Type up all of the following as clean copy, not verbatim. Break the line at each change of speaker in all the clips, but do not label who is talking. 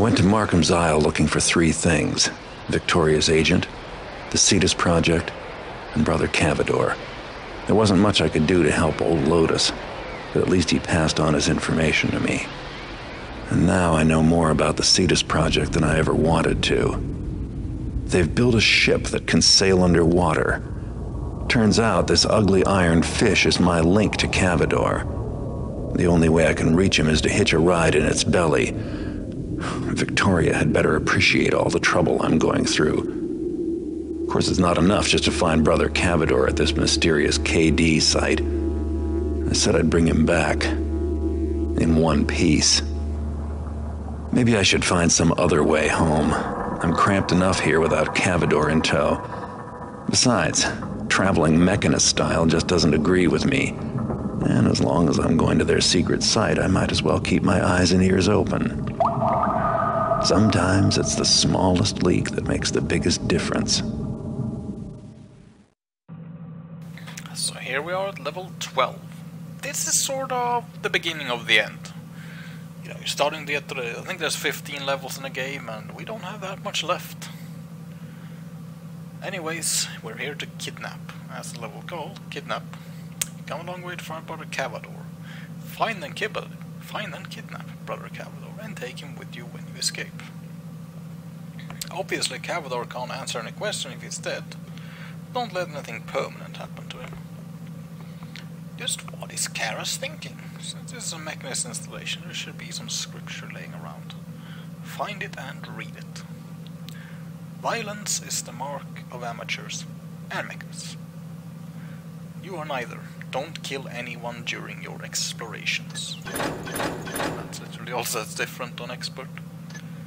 went to Markham's Isle looking for three things: Victoria's agent, the Cetus Project, and Brother Cavador. There wasn't much I could do to help old Lotus, but at least he passed on his information to me. And now I know more about the Cetus Project than I ever wanted to. They've built a ship that can sail underwater. Turns out this ugly iron fish is my link to Cavador. The only way I can reach him is to hitch a ride in its belly. Victoria had better appreciate all the trouble I'm going through. Of course, it's not enough just to find Brother Cavador at this mysterious KD site. I said I'd bring him back. In one piece. Maybe I should find some other way home. I'm cramped enough here without Cavador in tow. Besides, traveling mechanist style just doesn't agree with me. And as long as I'm going to their secret site, I might as well keep my eyes and ears open. Sometimes it's the smallest leak that makes the biggest difference.
So here we are at level 12. This is sort of the beginning of the end. You know, you're starting to get to the... I think there's 15 levels in the game and we don't have that much left. Anyways, we're here to kidnap, as the level called, Kidnap. Come along with our brother Cavador. Find and kidnap Brother Cavador and take him with you when you escape. Obviously Cavador can't answer any question if he's dead. Don't let anything permanent happen to him. Just what is Kara's thinking? Since this is a mechanist installation, there should be some scripture laying around. Find it and read it. Violence is the mark of amateurs and mechanists. You are neither. Don't kill anyone during your explorations. That's literally also different on expert.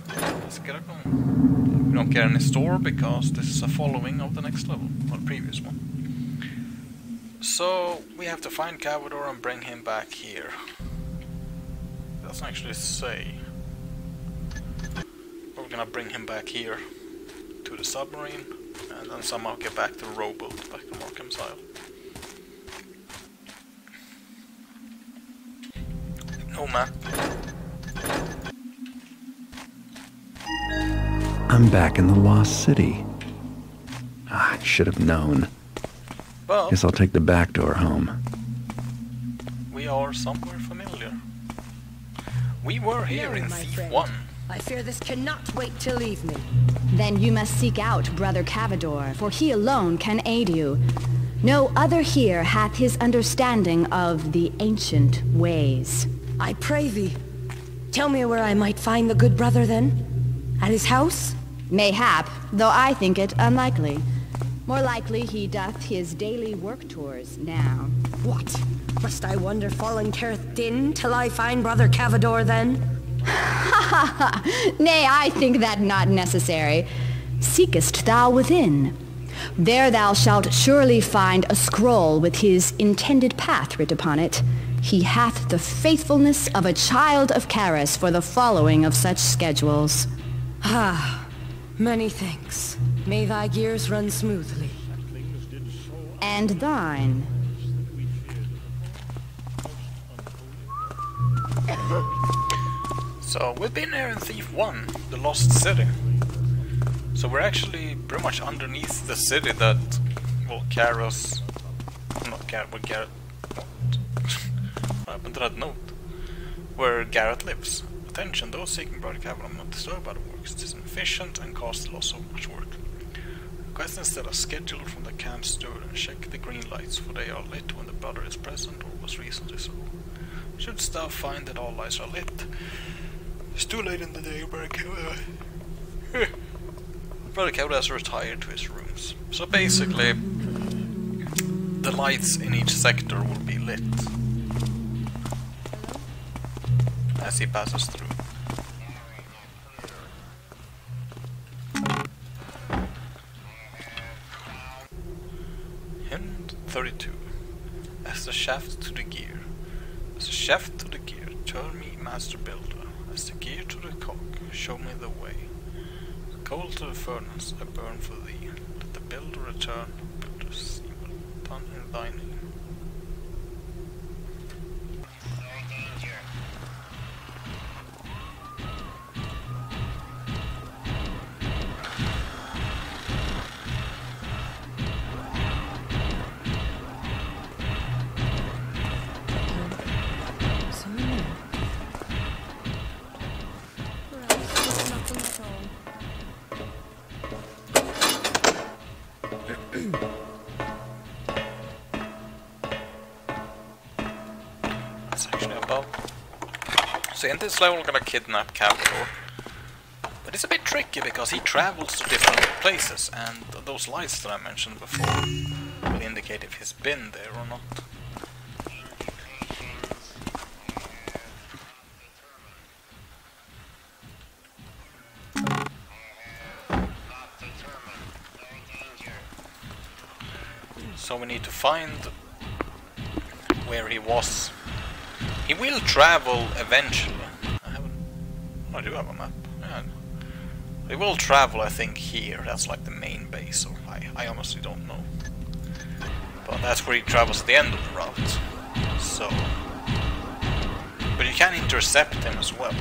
Let's get it going. We don't get any store because this is a following of the next level, or the previous one. So we have to find Cavador and bring him back here. It doesn't actually say. We're gonna bring him back here to the submarine and then somehow get back to the rowboat back to Markham's Isle. No map.
I'm back in the Lost City. I should have known.
Well,
guess I'll take the back door home.
We are somewhere familiar. We were here
No,
in
my
Thief
friend.
1.
I fear this cannot wait to leave me.
Then you must seek out Brother Cavador, for he alone can aid you. No other here hath his understanding of the ancient ways.
I pray thee, tell me where I might find the good brother then? At his house?
Mayhap, though I think it unlikely. More likely he doth his daily work tours now.
What? Must I wander fallen Careth Din till I find Brother Cavador then?
Ha ha ha! Nay, I think that not necessary. Seekest thou within? There thou shalt surely find a scroll with his intended path writ upon it. He hath the faithfulness of a child of Charis for the following of such schedules.
Ah, many thanks. May thy gears run smoothly.
And thine.
So we've been here in Thief 1, the Lost City. So we're actually pretty much underneath the city that, well, Garrett, what happened to that note? Where Garrett lives. Attention, those seeking Brother Cavador are not disturbed by the works. It is inefficient and costs a lot so much work. Request instead a schedule from the camp steward and check the green lights, for they are lit when the brother is present or was recently so. Should staff find that all lights are lit, it's too late in the day, Brother Cavador has retired to his rooms. So basically, the lights in each sector will be lit as he passes through. Hint 32. As the shaft to the gear. As the shaft to the gear, turn me, Master Builder. As the gear to the cock, show me the way. The coal to the furnace, I burn for thee. Let the builder return, builder's seaman, done in thy name. That's actually above. So in this level, we're gonna kidnap Cavador. But it's a bit tricky because he travels to different places, and those lights that I mentioned before will indicate if he's been there or not. So we need to find where he was. He will travel eventually. I do have a map. Yeah. He will travel, I think, here. That's like the main base, or I honestly don't know. But that's where he travels at the end of the route. So, but you can intercept him as well.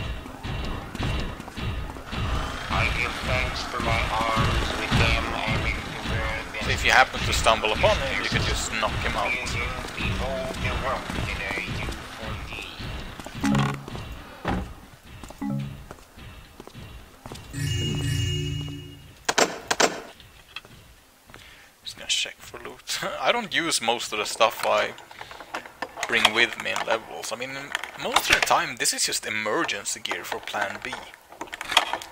I give thanks for my arms with them aiming to bear them.
So if you happen to stumble upon him, you can just knock him out.
Behold the work that I do for thee.
Just gonna check for loot. I don't use most of the stuff I bring with me in levels. I mean, most of the time this is just emergency gear for plan B.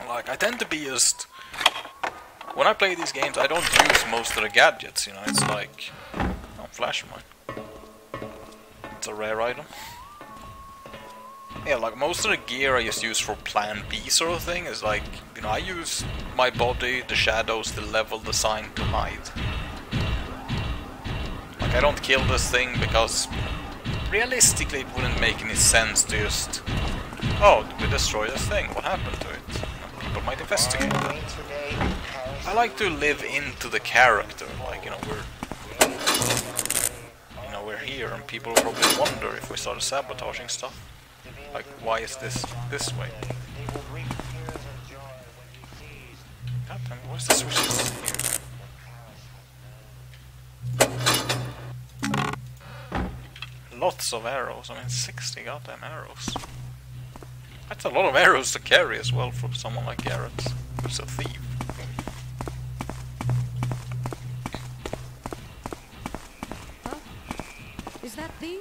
Like, I tend to be just... When I play these games, I don't use most of the gadgets, you know, it's like... Oh, flashlight. It's a rare item. Yeah, like, most of the gear I just use for plan B sort of thing is like... You know, I use my body, the shadows, the level design to hide. Like, I don't kill this thing because... Realistically, it wouldn't make any sense to just... Oh, did we destroy this thing? What happened to it? People might investigate that. I like to live into the character, like, you know, we're here and people probably wonder if we started sabotaging stuff. Like, why is this way? Goddamn, where's the switches here? Lots of arrows, I mean 60 goddamn arrows. That's a lot of arrows to carry as well for someone like Garrett, who's a thief.
Huh? Is that thee?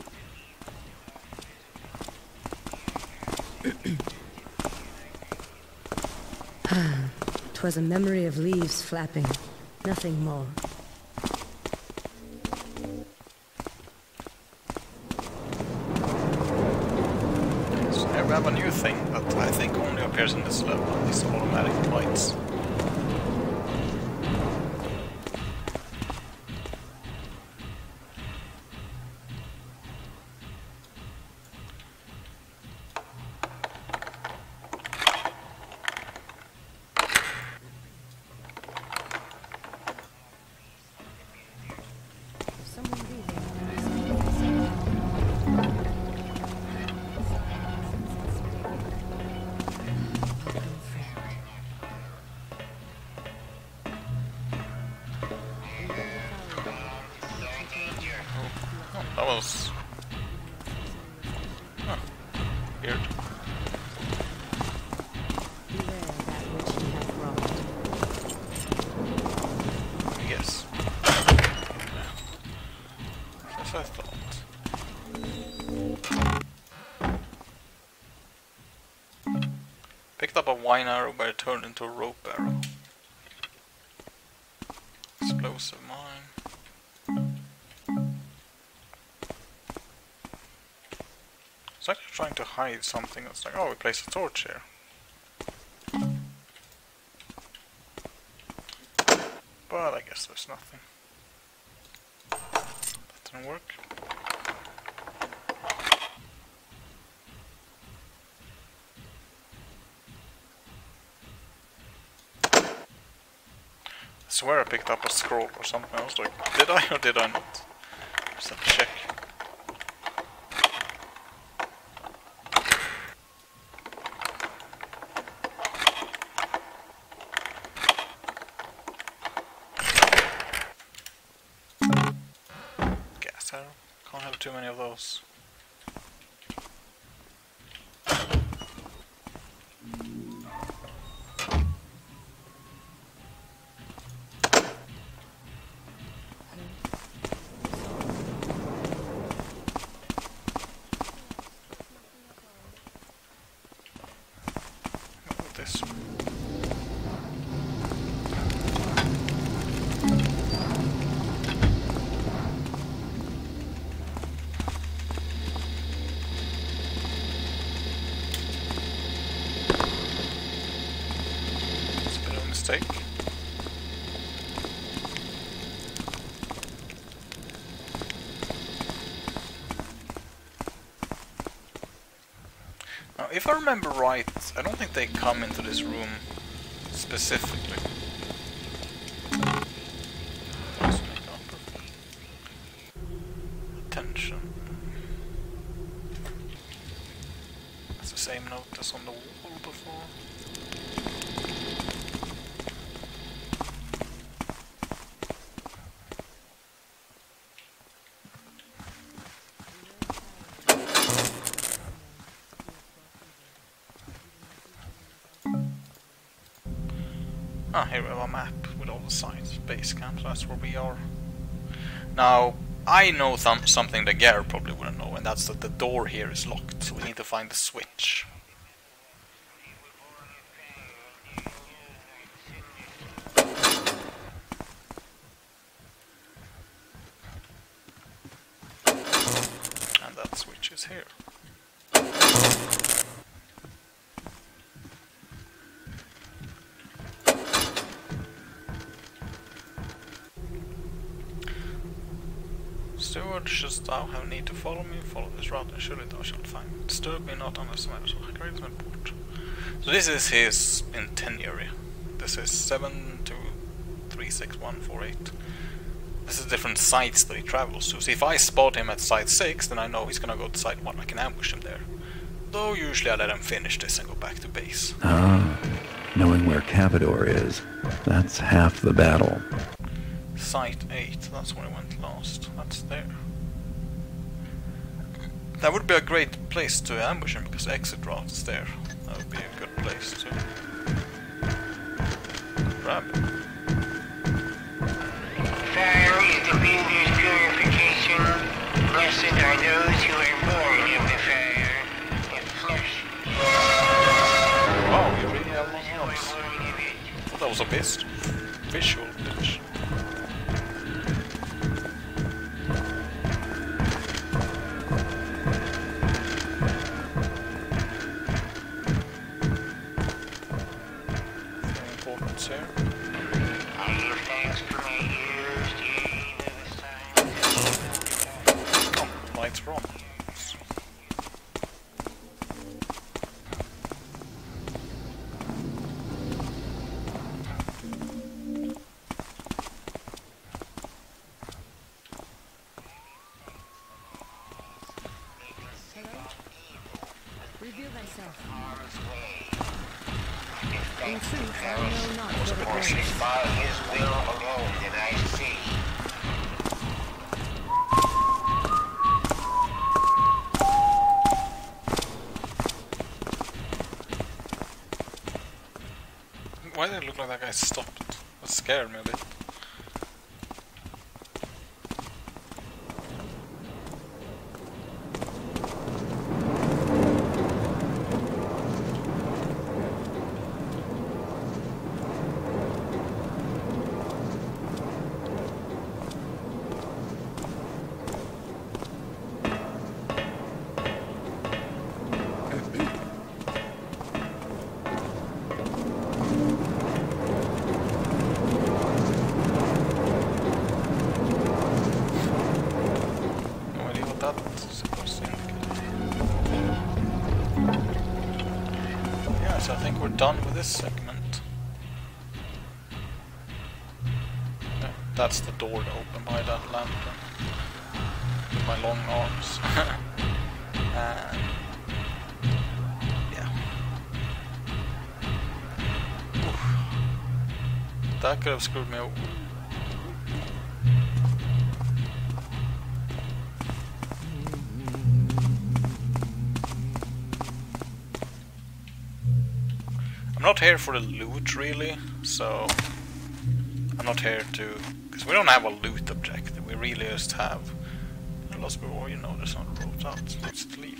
'Twas a memory of leaves flapping, nothing more.
We have a new thing that I think only appears in this level, these automatic lights.
Someone be there.
That was... Huh. Weird.
Beware that which ye have wrought.
Yes. As I thought. Picked up a wine arrow but it turned into a rope arrow. Explosive mine. It's actually trying to hide something that's like, oh, we place a torch here. But I guess there's nothing. That didn't work. I swear I picked up a scroll or something. I was like, did I or did I not? Just have to check. Gas arrow. Can't have too many of those. guess. It's a bit of a mistake. Now, if I remember right, I don't think they come into this room specifically. Attention. That's the same note as on the wall before. Ah, here we have a map with all the sites, base camps, that's where we are. Now, I know something that Garrett probably wouldn't know, and that's that the door here is locked, so we need to find the switch. And that switch is here. Steward, shouldst thou have need to follow me, follow this route, and surely thou shalt find me. Disturb me not unless the matters of great import. So this is his itinerary. This is 7236148. This is different sites that he travels to. So if I spot him at site 6, then I know he's gonna go to site 1. I can ambush him there. Though usually I let him finish this and go back to base.
Ah, knowing where Cavador is, that's half the battle.
Site 8, that's where I went last. That's there. That would be a great place to ambush him, because the exit route is there. That would be a good place to grab him.
Fire is the builder's purification. Blessed are those who are born of the fire. The flesh.
Wow, you really have a lot of noise. That was a best visual pitch. Here.
I give thanks for my ears, the
Oh, light's wrong.
Reveal thyself.
In
truth, I know not
what it is by his will alone that I see.
Why did it look like that guy stopped? That scared me a bit. I think we're done with this segment. Yeah, that's the door to open by that lantern. With my long arms. And yeah. Oof. That could have screwed me over. I'm not here for the loot, really, so I'm not here to... because we don't have a loot objective, we really just have... I lost before, you know, there's not a road out, let's leave.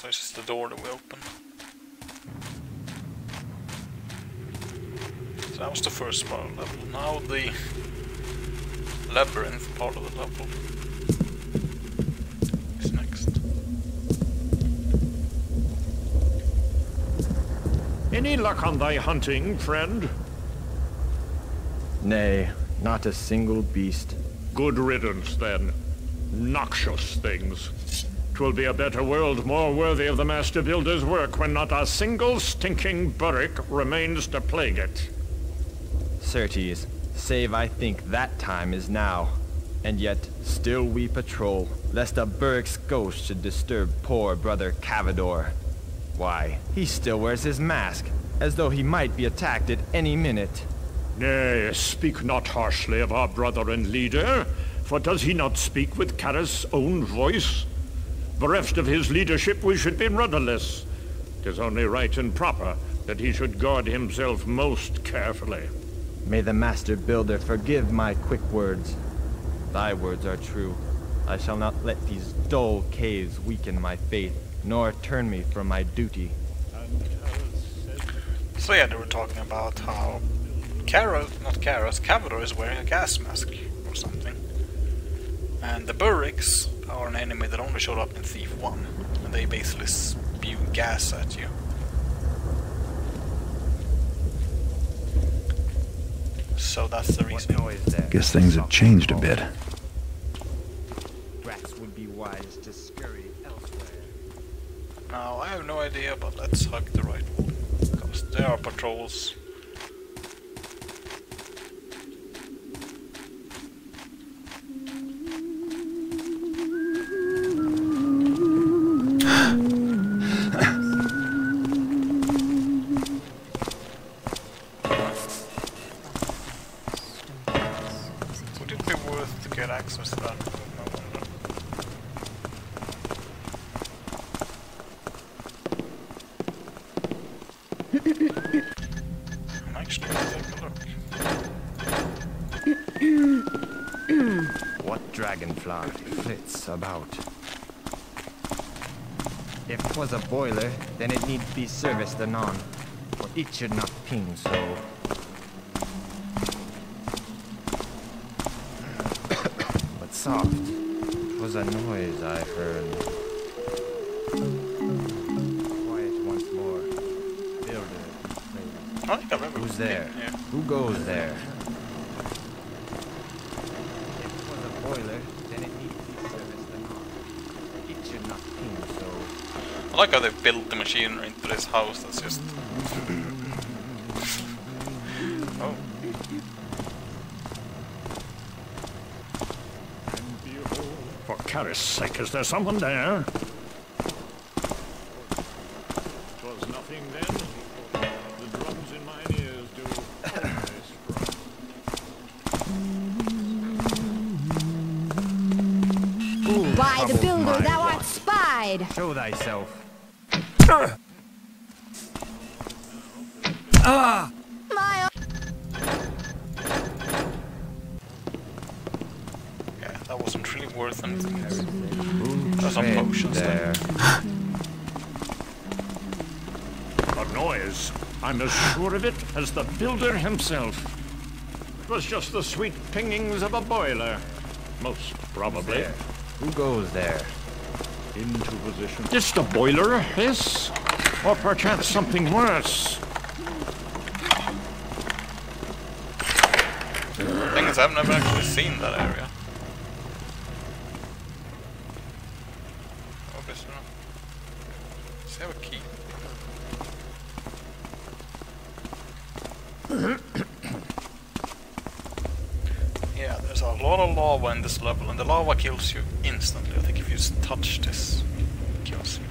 So it's just the door that we opened. So that was the first part of the level. Now the labyrinth part of the level is next.
Any luck on thy hunting, friend?
Nay, not a single beast.
Good riddance, then. Noxious things. 'Twill be a better world, more worthy of the Master Builder's work, when not a single stinking burrick remains to plague it.
Certes, save I think that time is now. And yet, still we patrol, lest a burrick's ghost should disturb poor brother Cavador. Why, he still wears his mask, as though he might be attacked at any minute.
Nay, speak not harshly of our brother and leader, for does he not speak with Kara's own voice? Bereft of his leadership, we should be rudderless. 'Tis only right and proper that he should guard himself most carefully.
May the Master Builder forgive my quick words. Thy words are true. I shall not let these dull caves weaken my faith, nor turn me from my duty.
So yeah, they were talking about how Cavador is wearing a gas mask or something. And the burricks are an enemy that only showed up in Thief 1. And they basically spew gas at you. So that's the reason.
Guess things have changed a bit.
Rats would be wise to scurry elsewhere.
Now, I have no idea, but let's hug the right wall. Because there are patrols. Would it be worth to get access to that room, I wonder? I'm actually gonna take a look.
What dragonfly flits about? If 'twas a boiler, then it need be serviced anon, for it should not ping so. But soft, 'twas a noise I heard. Quiet once more. Builder,
I think I remember.
who's there?
Yeah.
Who goes there? If 'twas a boiler, then it need be serviced anon. It should not ping so.
I like how they built the machinery into this house that's just... Oh.
For Kara's sake, is there someone there? 'Twas nothing then. The drums in mine ears do always thrum.
By the
troubles
Builder,
my
thou art
lot.
spied!
Show thyself.
My
Yeah, that wasn't really worth anything.
Who
There's some
tread
potions there.
A noise. I'm as sure of it as the builder himself. It was just the sweet pingings of a boiler. Most probably.
There. Who goes there?
Into position. This the boiler, this? Or perchance something worse?
The thing is, I've never actually seen that area. Obviously not. Does he have a key? Yeah, there's a lot of lava in this level, and the lava kills you instantly. I think if you just touch this, it kills you.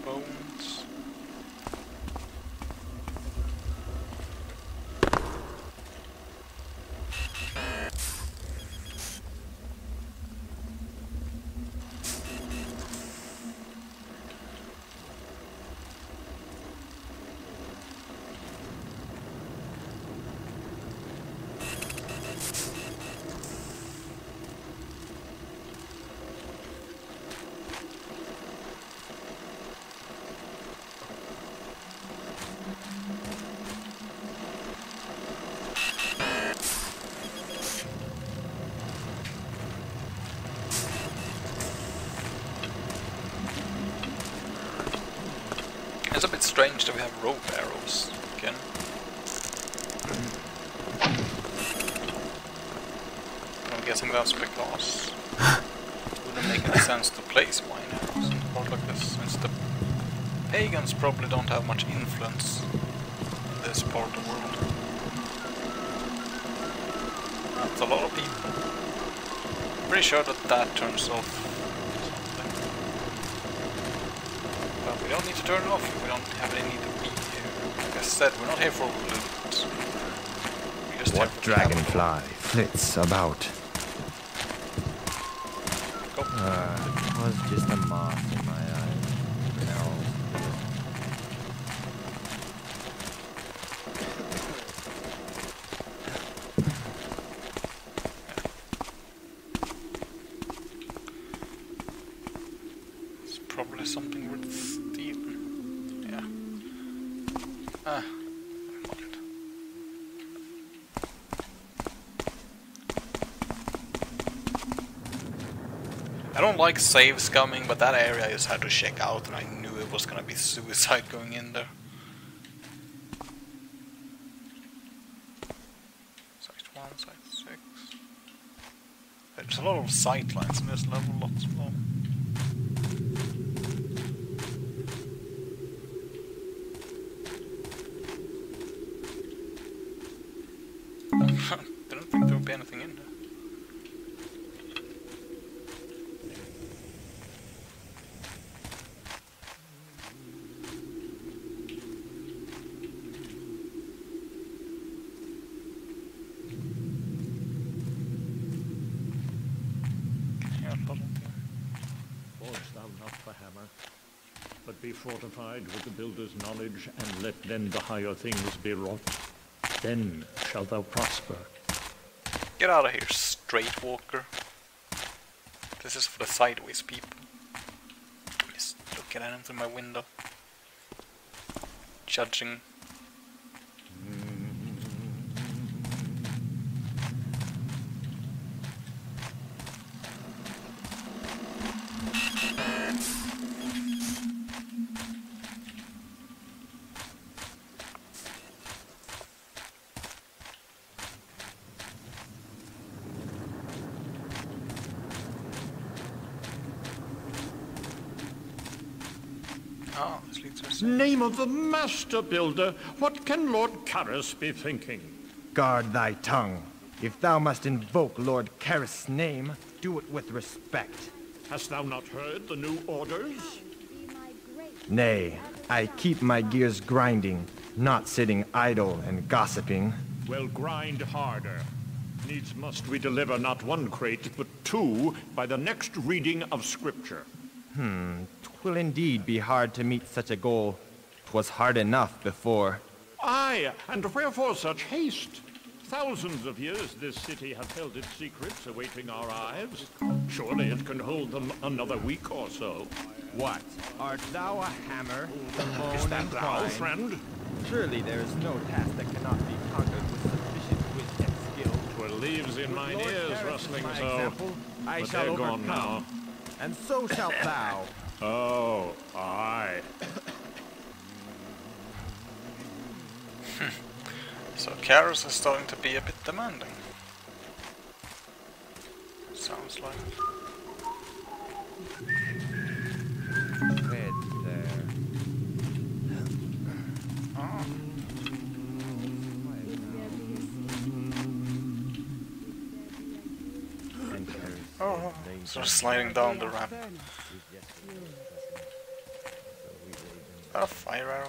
Bones. It's a bit strange that we have rope arrows again. I'm guessing that's because it wouldn't make any sense to place mine arrows in a part like this, since the pagans probably don't have much influence in this part of the world. That's a lot of people. Pretty sure that turns off something. But we don't need to turn it off if we don't have any need to be here. Like I said, we're not here for loot. We're just
What
here for
dragonfly flits about?
Go.
It was just a moth in my eye. No.
It's probably something worth stealing. Yeah. Ah. Fuck it. I don't like save scumming, but that area I just had to check out, and I knew it was gonna be suicide going in there. Site 1, Site 6. There's a lot of sight lines in this level, lots of them. Didn't think there would be anything in there.
Force thou not the hammer, but be fortified with the builder's knowledge, and let then the higher things be wrought. Then shalt thou prosper.
Get out of here, straight walker. This is for the sideways people. Just looking at him through my window. Judging. Ah, this leads to a save.
Name of the master builder, what can Lord Carus be thinking?
Guard thy tongue. If thou must invoke Lord Karras' name, do it with respect.
Hast thou not heard the new orders?
Nay, I keep my gears grinding, not sitting idle and gossiping.
Well, grind harder. Needs must we deliver not one crate, but 2 by the next reading of Scripture.
'Twill indeed be hard to meet such a goal. 'Twas hard enough before.
Aye, and wherefore such haste? Thousands of years this city hath held its secrets awaiting our eyes. Surely it can hold them another week or so.
What? Art thou a hammer?
Is that thou, friend?
Surely there is no task that cannot be conquered with sufficient wit and skill.
'Twere leaves in mine
Lord
ears
Garrett is
rustling
my
so.
example. I
But
shall
they're gone
overcome,
now.
and so shalt thou.
Oh, aye.
So Karras is starting to be a bit demanding. Sounds like.
Red there.
Oh. Oh, so sliding down the ramp. A fire arrow.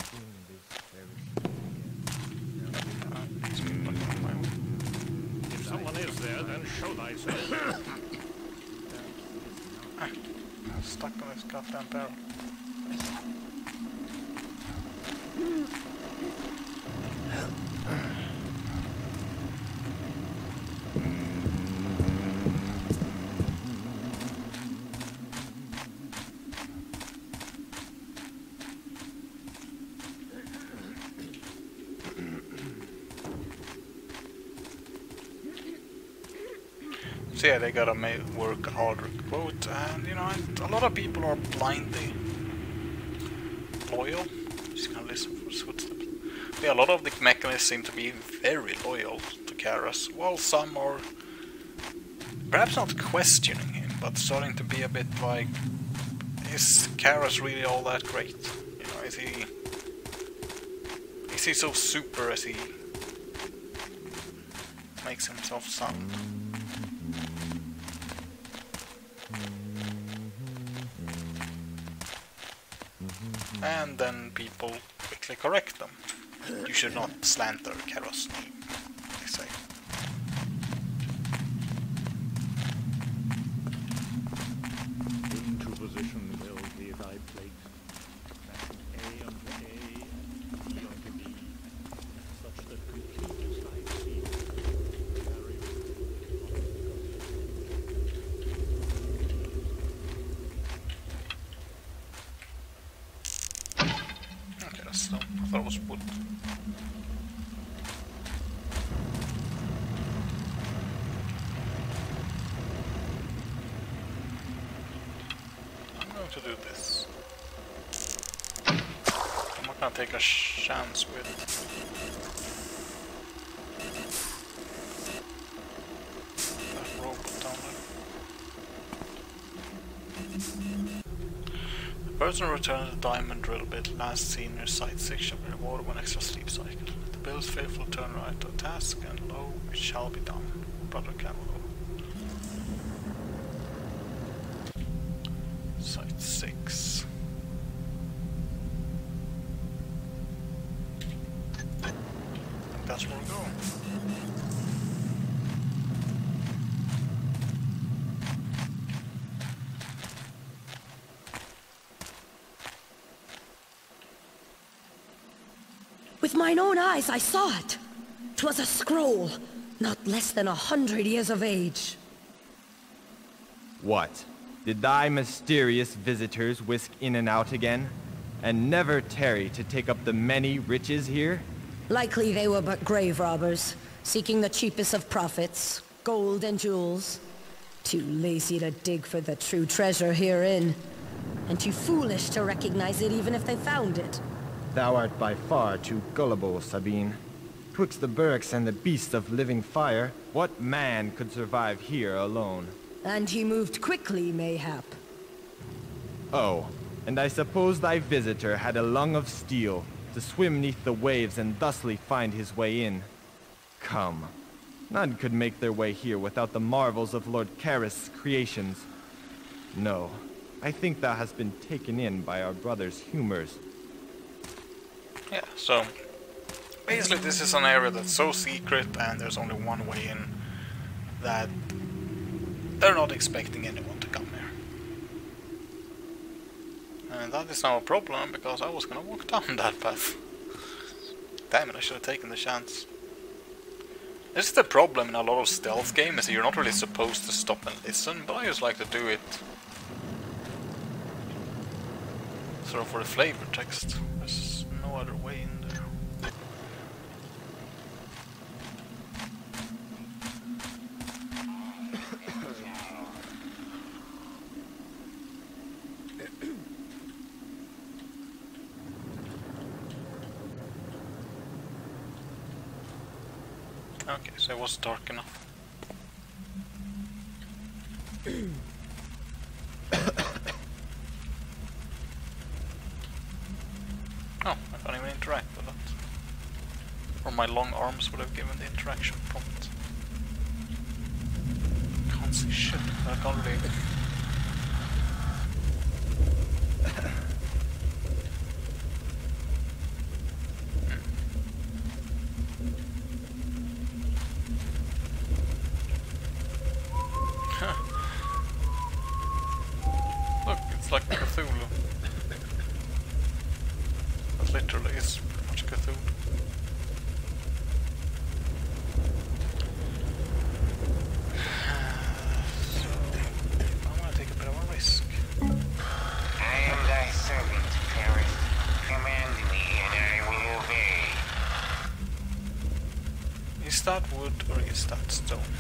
If someone is there, then show thyself.
I'm stuck on this goddamn barrel. So yeah, they gotta work a hard recruit, and you know, a lot of people are blindly loyal, Just gonna listen for his footsteps. Yeah, a lot of the mechanists seem to be very loyal to Karas, while some are perhaps not questioning him, but starting to be a bit like, is Karas really all that great? You know, is he so super as he makes himself sound? And then people quickly correct them. You should not slander Karas' name, they say.
Into position will be thy place. A unto A, B unto B, such that complete is thy seed.
Okay, that's stone. I thought it was wood. I'm going to do this. I'm not gonna take a chance with that robot down there. The person returned the diamond drill bit last seen in your sight section will reward one extra sleep cycle. The bill's faithful turn right to a task, and lo, it shall be done. Brother Cavador. Site 6. I think that's where we're going.
With mine own eyes, I saw it. 'Twas a scroll, not less than 100 years of age.
What? Did thy mysterious visitors whisk in and out again, and never tarry to take up the many riches here?
Likely they were but grave robbers, seeking the cheapest of profits, gold and jewels. Too lazy to dig for the true treasure herein, and too foolish to recognize it even if they found it.
Thou art by far too gullible, Sabine. Twixt the Burks and the beasts of living fire, what man could survive here alone?
And he moved quickly, mayhap.
Oh, and I suppose thy visitor had a lung of steel to swim neath the waves and thusly find his way in. Come, none could make their way here without the marvels of Lord Karas' creations. No, I think thou hast been taken in by our brother's humors.
Yeah, so basically this is an area that's so secret and there's only one way in that they're not expecting anyone to come here. And that is now a problem because I was gonna walk down that path. Damn it, I should have taken the chance. This is the problem in a lot of stealth games, is that you're not really supposed to stop and listen, but I just like to do it sort of for the flavor text. There's no other way in there. Okay, so it was dark enough. Oh, I can't even interact with that. Or my long arms would have given the interaction prompt. Can't see shit, I can't really... Look, it's like Cthulhu. That literally is pretty much Cthulhu. So, I'm gonna take a bit of a risk.
I am thy servant, Paris. Command me, and I will obey.
Is that wood or is that stone?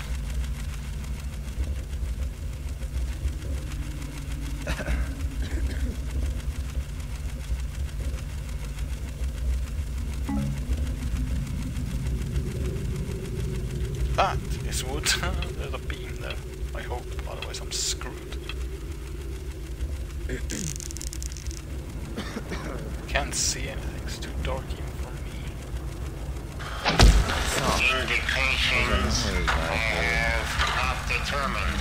this wood. There's a beam there. I hope, otherwise I'm screwed. Can't see anything, it's too dark even for me.
Indications have determined.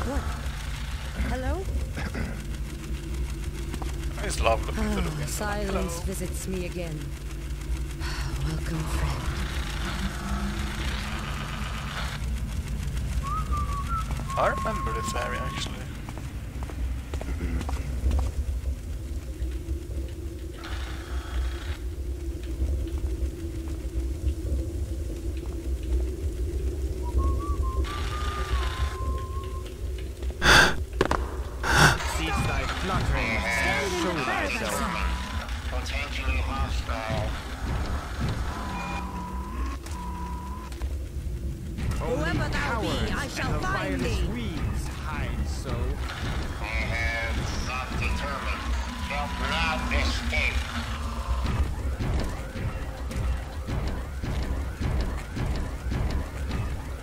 What? Hello?
It's lovely to look into.
Silence visits me again. Welcome, friend.
I remember this area actually.
Cease thy fluttering, show thyself.
Potentially hostile.
Whoever thou be, I shall find thee.
Weeds hide so.
I have thought determined. Shall not escape.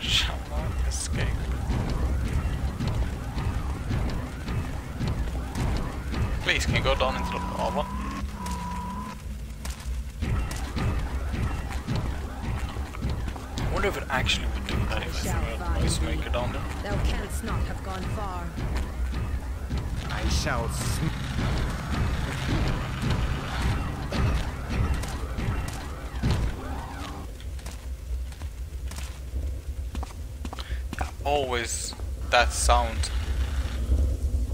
Shall not escape. Please, can you go down into the lava? I wonder if it actually would do that if I threw a noisemaker down there.
Thou canst not have gone far.
I shall
Always, that sound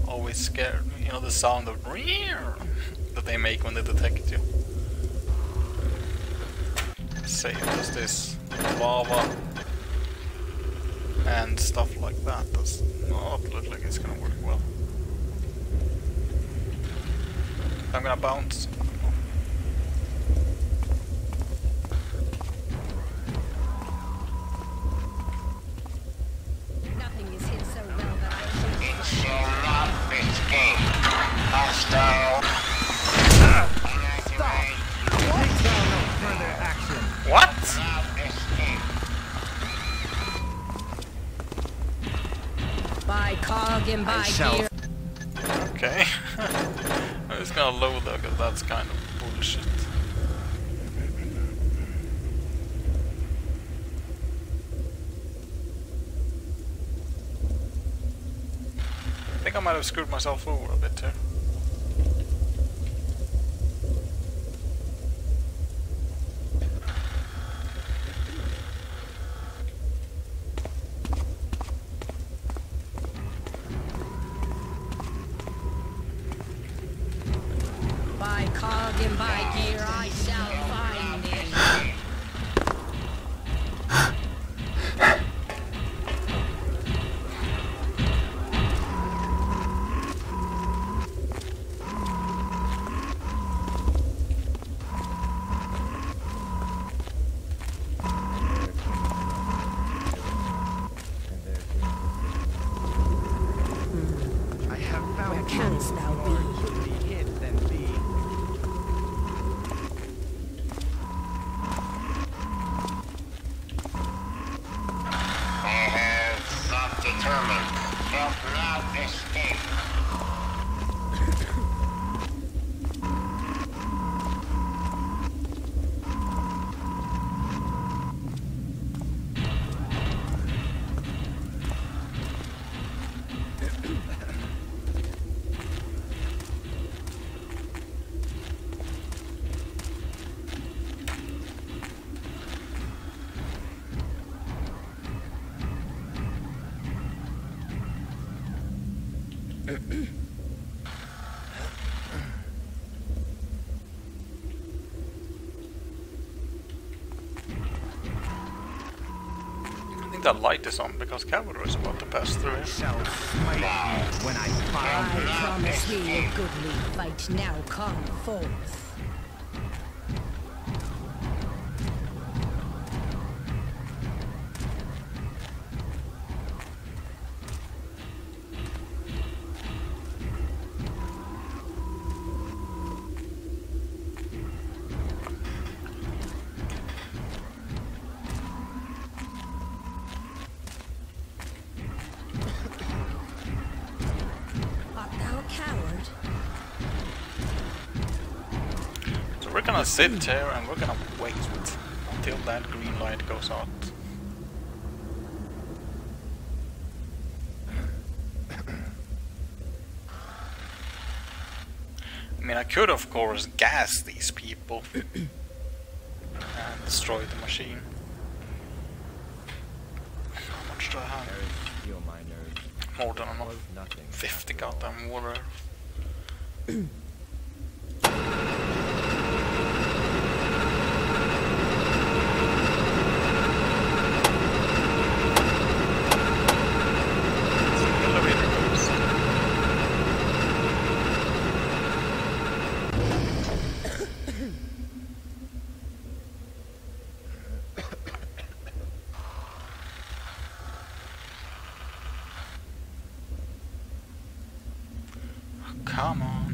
always scared me. You know, the sound of that they make when they detect you. Same as this lava and stuff like that does not look like it's gonna work well. I'm gonna bounce.
Nothing is hid so well that I should.
It shall not escape. Hostile.
further action.
What?
Not escape.
By cog and by
shall-
gear.
Okay. I'm just gonna load though, because that's kind of bullshit. I think I might have screwed myself over a bit here.
By cog and by gear I shall find thee.
I have found
Where canst thou be?
to be hid than thee.
I have thought determined. Shall not escape.
I think that light is on because Cavador is about to pass through here.
Shall smite thee when I find
I
thee.
promise thee a goodly fight now come forth.
gonna sit here and we're gonna wait until that green light goes out. I mean, I could of course gas these people and destroy the machine. How much do I have?
Feel my nerves.
More than enough.
Was nothing.
50 goddamn water. Elevator goes. Come on.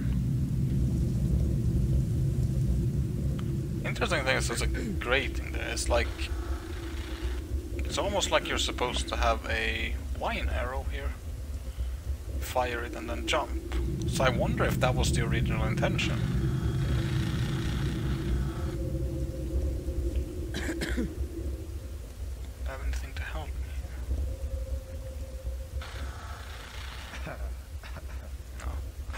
Interesting thing is there's a grating there. It's like... It's almost like you're supposed to have a wine arrow here. Fire it and then jump. So I wonder if that was the original intention. Have anything to help me here?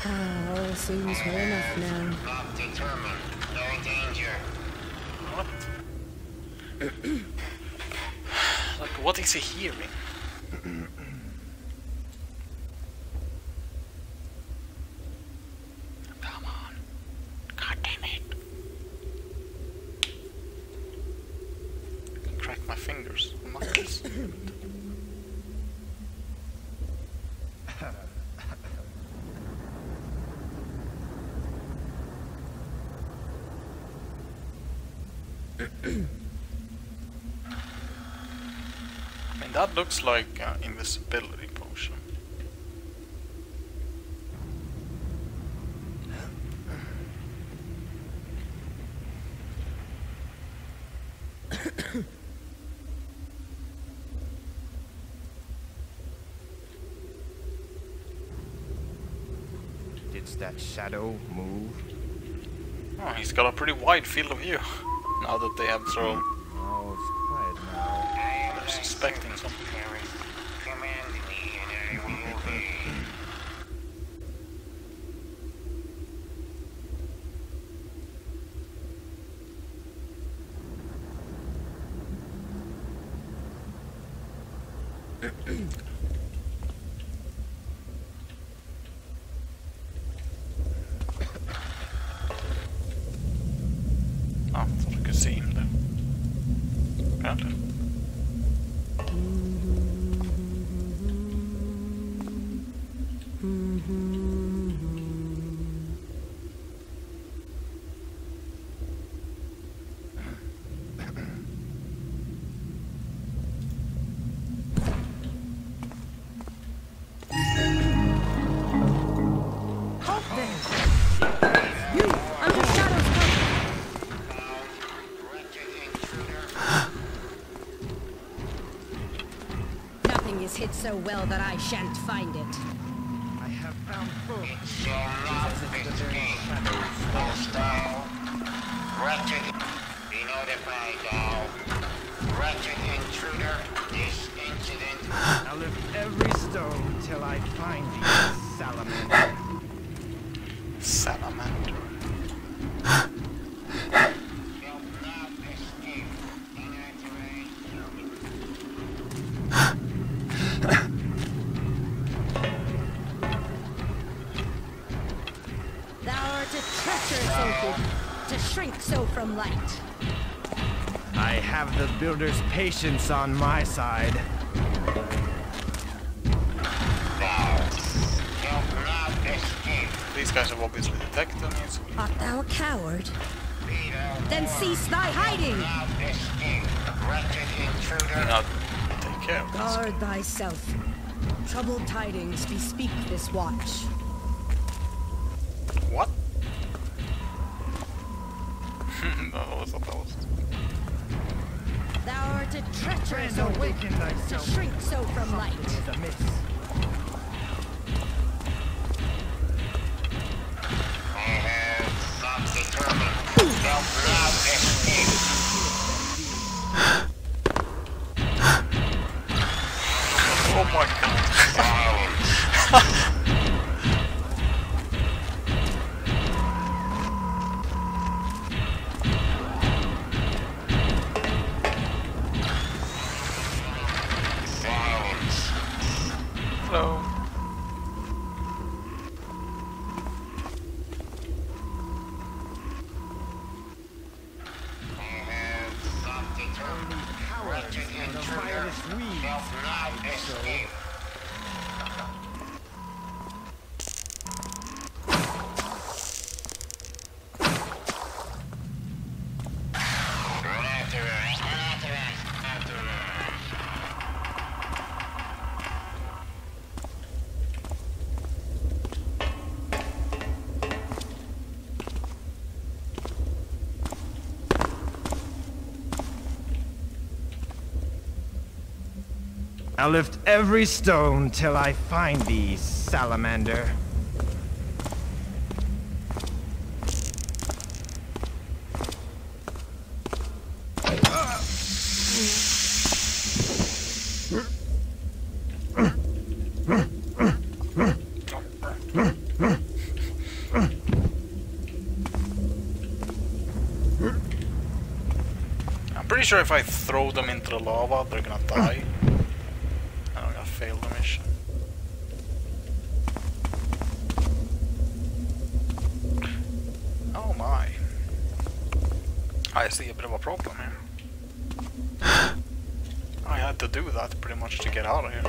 All seems well enough now.
Lock determined. No danger.
What? Like, what is he hearing? Come on. God damn it. I can crack my fingers on knuckles. I mean, that looks like invisibility potion.
Did that shadow move?
Oh, he's got a pretty wide field of view. Now that they have thrown.
Oh, it's quiet now.
They're suspecting something.
Command me and I will obey.
Oh, I thought I could see him there. Apparently.
Nothing is hid so well that I shan't find it.
I have found proof.
Shall not escape. Hostile. Wretched. Be notified now. Wretched intruder. This incident.
I'll lift every stone till I find thee, salamander.
Salamander.
Shall not escape. Unauthorized.
Thou art a treacherous orchid, to shrink so from light.
I have the builder's patience on my side.
Thou shalt not escape.
These guys have obviously detected me, so
Art thou a coward?
Be thou
Then cease thy hiding!
not escape. Wretched intruder.
now take care of this.
Guard thyself. Troubled tidings bespeak this watch.
What? No, I thought that was...
Thou art a treacherous orchid, to shrink so from light.
I have not determined. Shalt
Hello.
I'll lift every stone till I find thee, salamander.
I'm pretty sure if I throw them into the lava, they're gonna die. I'm gonna fail the mission. Oh my. I see a bit of a problem here. I had to do that pretty much to get out of here.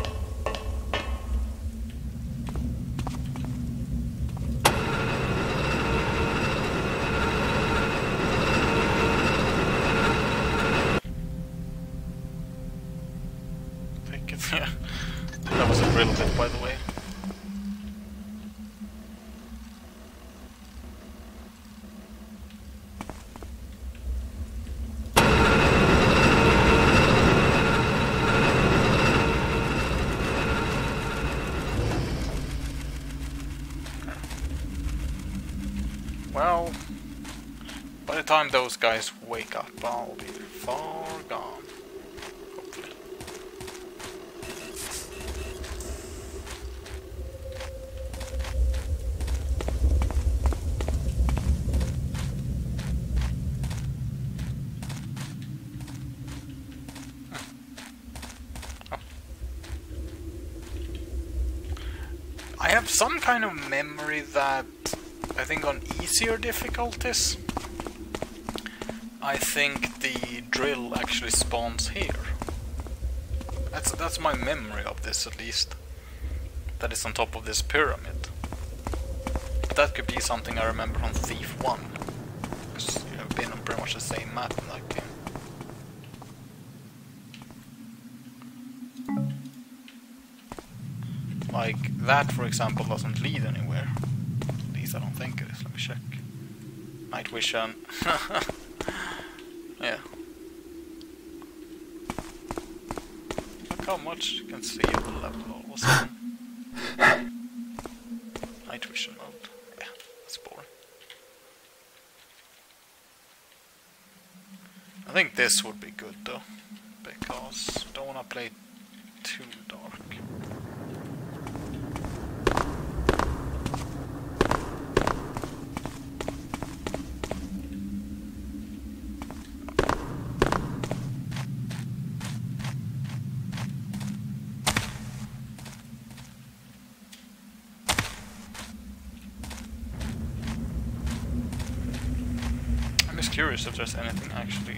Yeah, that was a drill bit, by the way. Well, by the time those guys wake up, I'll be far gone. Hopefully. I have some kind of memory that I think on easier difficulties, I think the drill actually spawns here. That's my memory of this, at least. That is on top of this pyramid. But that could be something I remember from Thief 1. Because you have been on pretty much the same map in that game. Like, that for example doesn't lead anywhere. At least I don't think it is. Let me check. Night vision. Yeah. Look how much you can see of the level all of a sudden. Night vision mode. Yeah, that's boring. I think this would be good though, because I don't want to play too dark. I'm just curious if there's anything actually.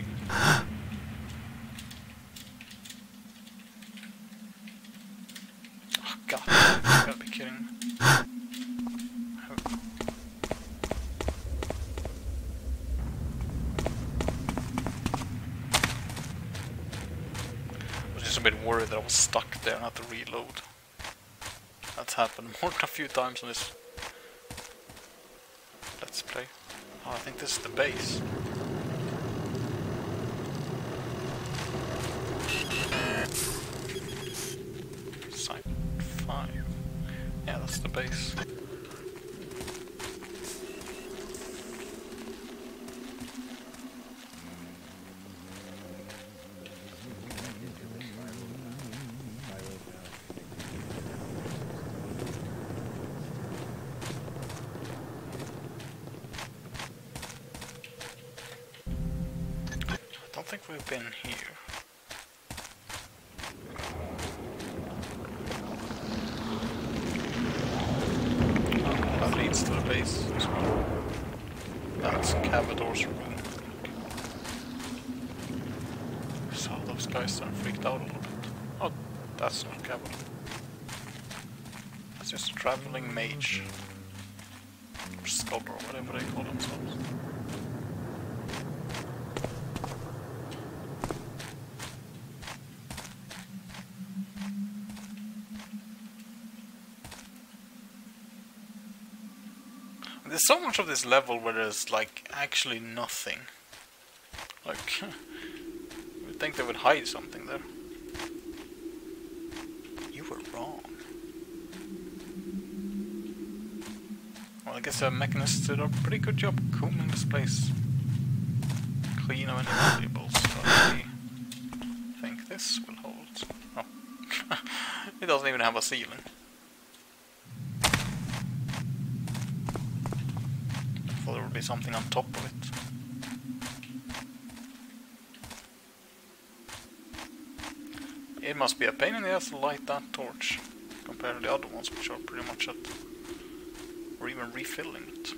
Oh god, you gotta be kidding me. I was just a bit worried that I was stuck there and had to reload. That's happened more than a few times on this Let's Play. Oh, I think this is the base. Site 5. Yeah, that's the base. think we've been here. Oh, that leads to the base as well. That's Cavador's room. So those guys are freaked out a little bit. Oh, that's not Cavador. That's just a traveling mage. Or scholar, or whatever they call themselves. There's so much of this level where there's like actually nothing. Like, you'd think they would hide something there. You were wrong. Well, I guess the mechanists did a pretty good job combing this place. Clean of any valuables. So I think this will hold. Oh. It doesn't even have a ceiling. There will be something on top of it. It must be a pain in the ass to light that torch compared to the other ones, which are pretty much at, or even refilling it.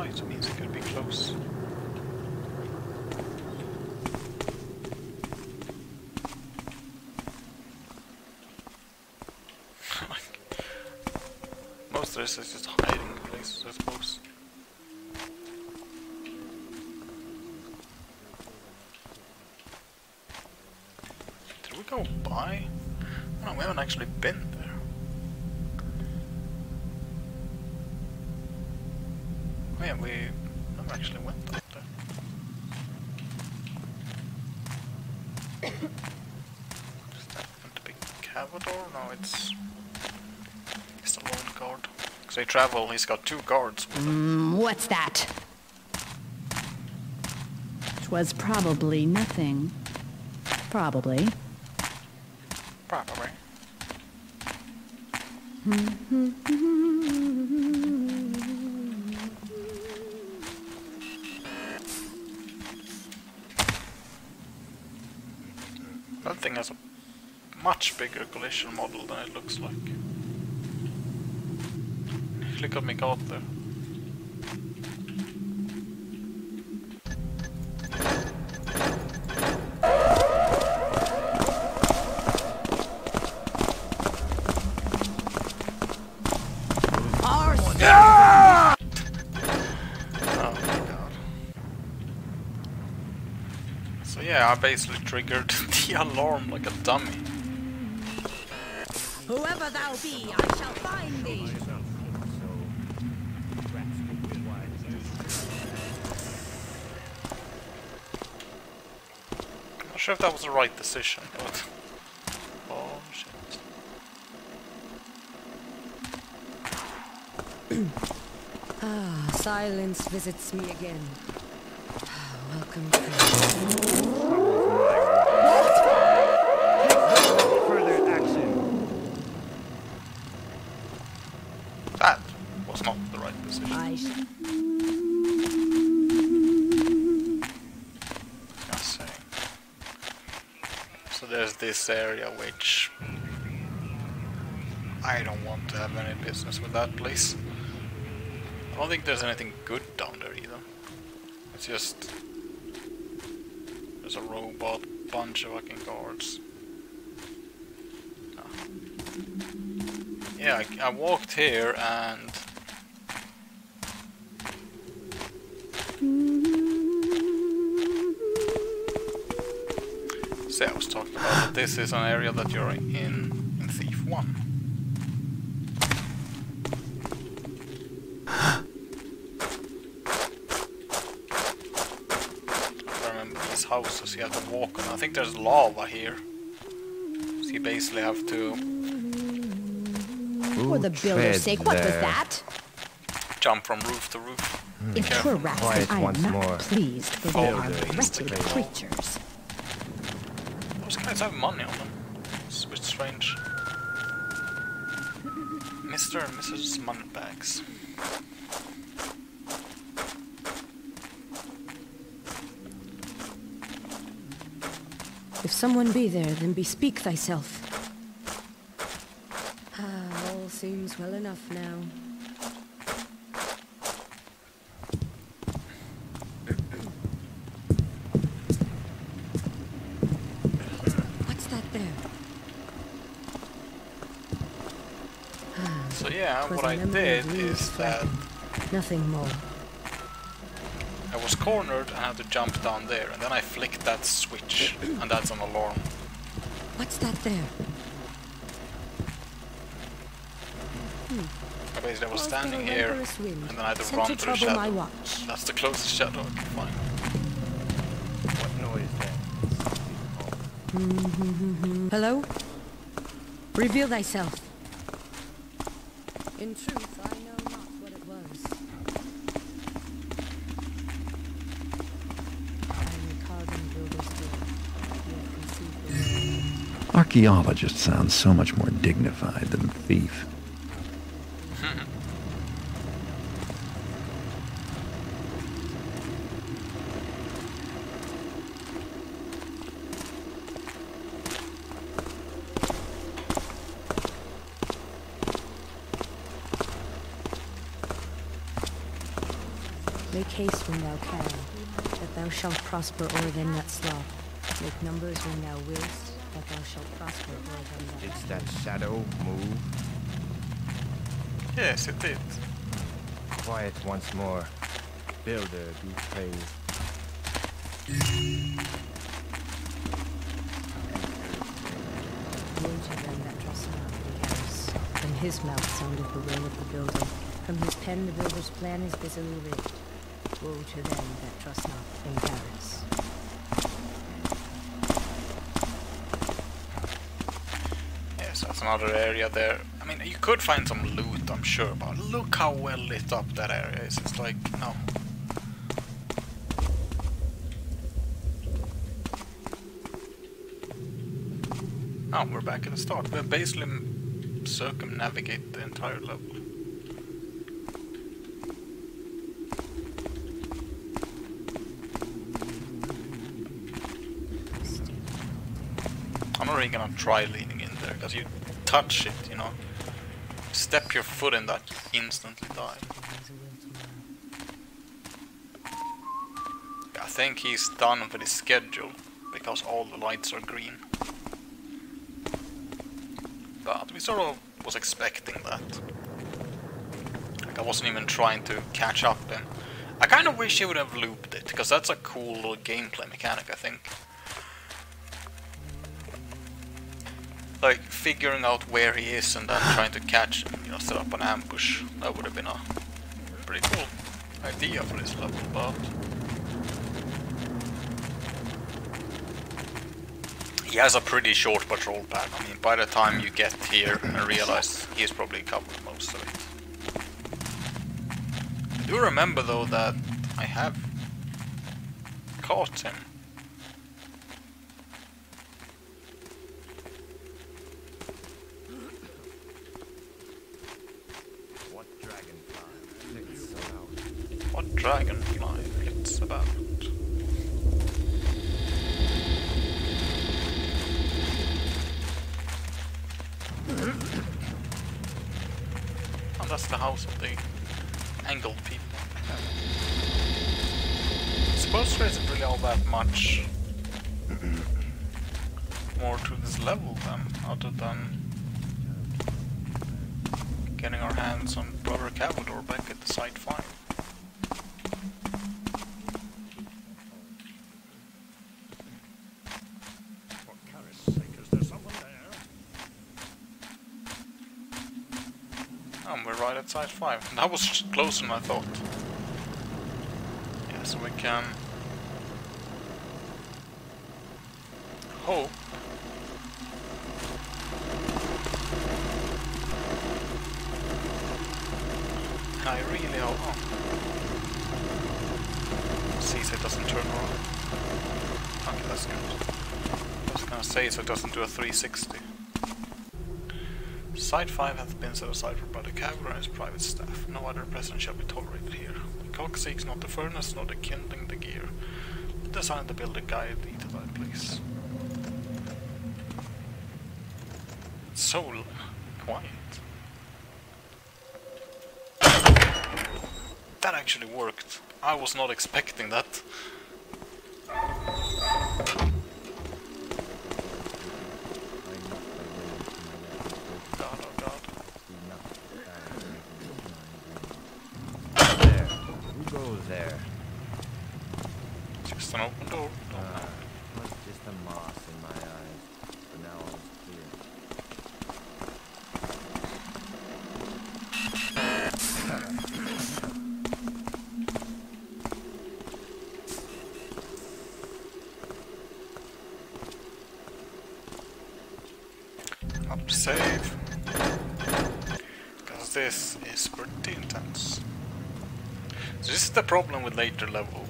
It means it could be close. Most of this is just hiding places, I suppose. Did we go by? No, we haven't actually been there. Yeah, we never actually went up there. Is that going to be Cavador? No, it's the lone guard. Because they travel, he's got 2 guards with him.
What's that? 'Twas probably nothing. Probably.
Probably. That thing has a much bigger collision model than it looks like. Actually got me caught there. Yeah, I basically triggered the alarm like a dummy.
Whoever thou be, I shall find thee.
I'm not sure if that was the right decision, but... Oh, shit.
Ah, silence visits me again. Welcome to...
Further action.
That was not the right decision. Just saying. So there's this area which... I don't want to have any business with that place. I don't think there's anything good down there either. It's just... There's a robot, bunch of fucking guards. No. Yeah, I walked here and... See, I was talking about that this is an area that you're in Thief 1. I remember these houses you have to walk on. I think there's lava here. So you basically have to
For the builder's sake, what was that?
jump from roof to roof.
If 'twere rats,
Quiet
I am
once
not
more.
pleased, for they are
Builder
wretched
instigate.
creatures.
Those guys have money on them. It's a bit strange. Mr. and Mrs. Moneybags.
If someone be there, then bespeak thyself. All seems well enough now. What's that there?
So yeah,
'Twas
what
a
I
memory
did
of leaves
is that
flapping. Nothing more.
I was cornered and had to jump down there, and then I flicked that switch, and that's an alarm.
What's that there?
I basically was
Caused
standing
by a
here,
rancorous wind,
and then I had to
sent
run
to
to the
trouble my
shadow.
watch.
That's the closest shadow I can find.
What noise then?
Hello? Reveal thyself. In truth, I know not what it was. I am a carving builder's door. You have conceived the
Archaeologist sounds so much more dignified than thief.
Make haste when thou can, that thou shalt prosper o'er them that sloth. Make numbers when thou willst, that thou shalt prosper o'er them that
Didst that shadow move?
Yes, it did.
Quiet once more. Builder be praised.
woe to them that trust not in Garrett. From his mouth soundeth the will of the builder. From his pen the builder's plan is busily writ. Woe to them that trust not in Garrett.
Yes, that's another area there. I mean, you could find some loot, I'm sure, but look how well lit up that area is. It's like, no. Oh, we're back at the start. We basically circumnavigate the entire level. I'm not really gonna try leaning in there, because you touch it, you know. Step your foot in that, you instantly die. I think he's done with his schedule, because all the lights are green. But we sort of was expecting that. Like, I wasn't even trying to catch up, and I kind of wish he would have looped it, because that's a cool little gameplay mechanic, I think. Like, figuring out where he is and then trying to catch him, you know, set up an ambush. That would have been a pretty cool idea for this level, but he has a pretty short patrol path. I mean, by the time you get here and realize he's probably covered most of it. I do remember though that I have caught him. What dragonfly flits about? And that's the house of the angled people. I suppose there isn't really all that much more to this level then, other than getting our hands on Brother Cavador back at the Site 5. We're right at Site 5. That was closer than I thought. Yeah, so we can hope. I really hope. Oh. Sees it doesn't turn around. Okay, that's good. I was gonna say so it doesn't do a 360. Site 5 hath been set aside for Brother Cavador and his private staff. No other presence shall be tolerated here. The cock seeks not the furnace, nor the kindling the gear. Designed to build a guide thee to thy place. It's so quiet. That actually worked. I was not expecting that. God, oh God.
There. Who goes there?
Just an open door.
What's just a moss in my eyes? But now all is clear.
Up to save. Because this is pretty intense. So this is the problem with later level.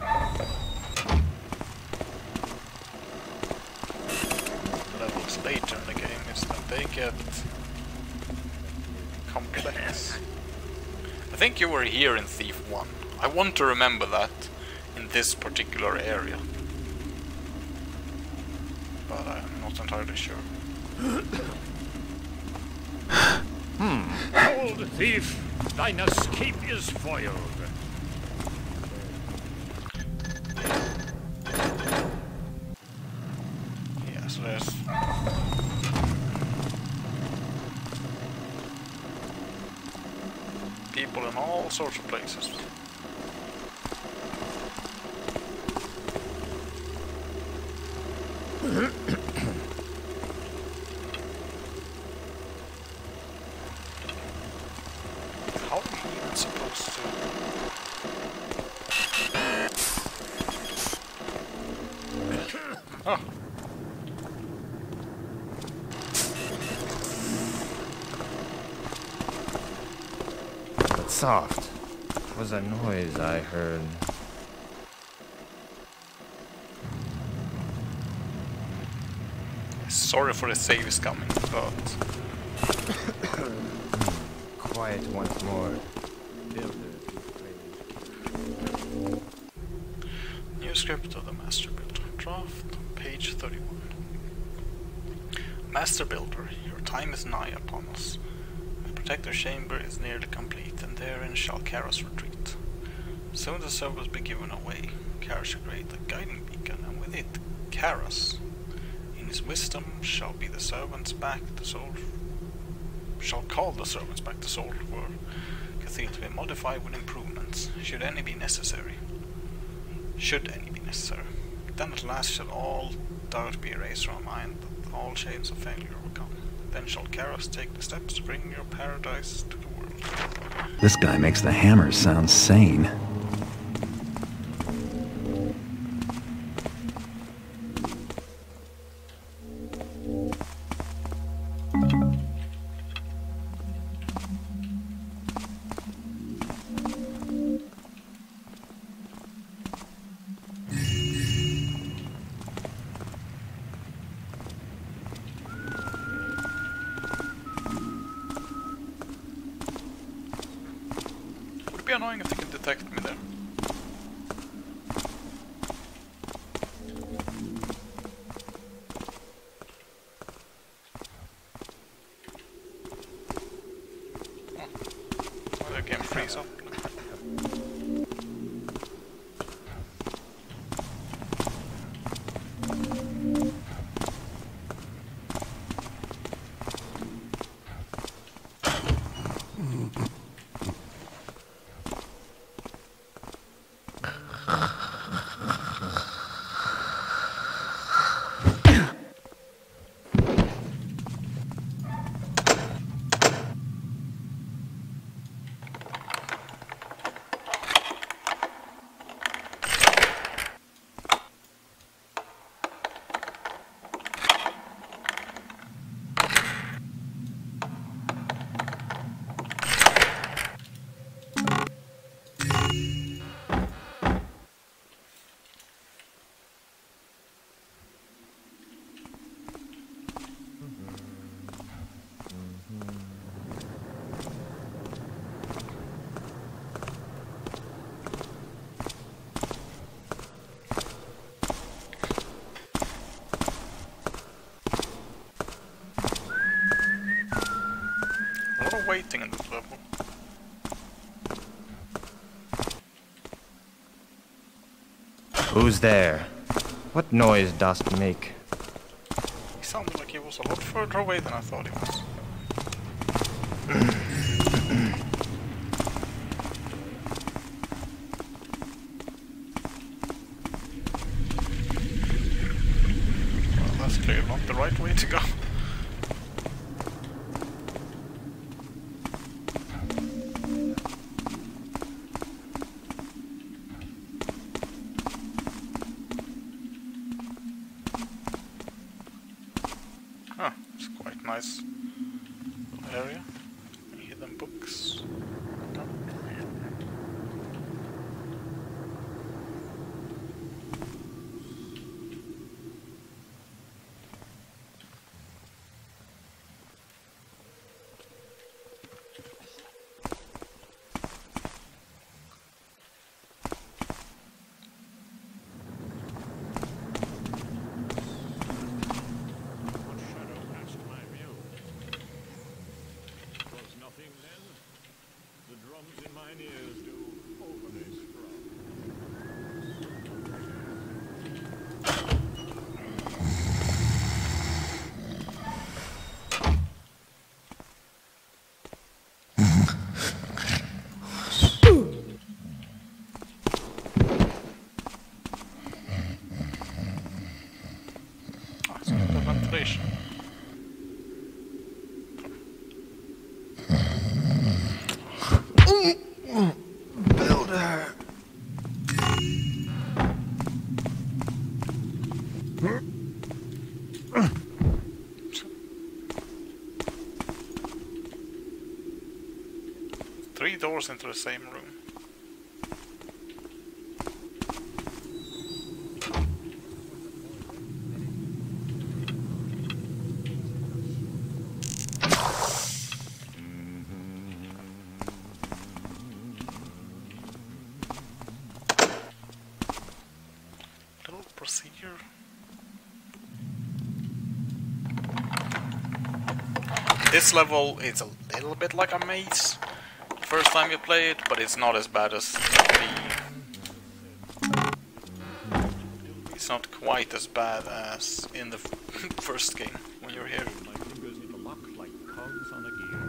Levels later in the game is that they get complex. I think you were here in Thief 1. I want to remember that in this particular area. But I'm not entirely sure.
Old thief, thine escape is foiled.
Yeah, so there's... people in all sorts of places. How are we even supposed to... Oh.
But soft. Was a noise I heard.
Sorry for the save is coming, but...
Quiet once more.
New script of the Master Builder. Draft, page 31. Master Builder, your time is nigh upon us. The Protector Chamber is nearly complete, and therein shall Kara's retreat. Soon the servants be given away. Kara shall create a guiding beacon, and with it, Kara's. In his wisdom shall be the servants back the soul... shall call the servants back to soul world. Cathedral to be modified with improvements, should any be necessary. Then at last shall all doubt be erased from our mind, that all shades of failure overcome. Then shall Karos take the steps to bring your paradise to the world.
This guy makes the hammer sound sane.
Would it be annoying if they can detect me there? Oh, the game freeze up. this level.
Who's there? What noise dost make?
He sounded like he was a lot further away than I thought he was. Well, that's clearly not the right way to go. Huh, it's quite nice little area. Hidden books.
What shadow passed my view? Was nothing then? The drums in mine ears do overly strong.
Ah, it's the ventilation.
Builder!
3 doors into the same room. Little procedure. This level is a little bit like a maze. First time you play it, but it's not as bad as it's not quite as bad as in the first game when you're here.
My fingers interlock like cogs on a gear.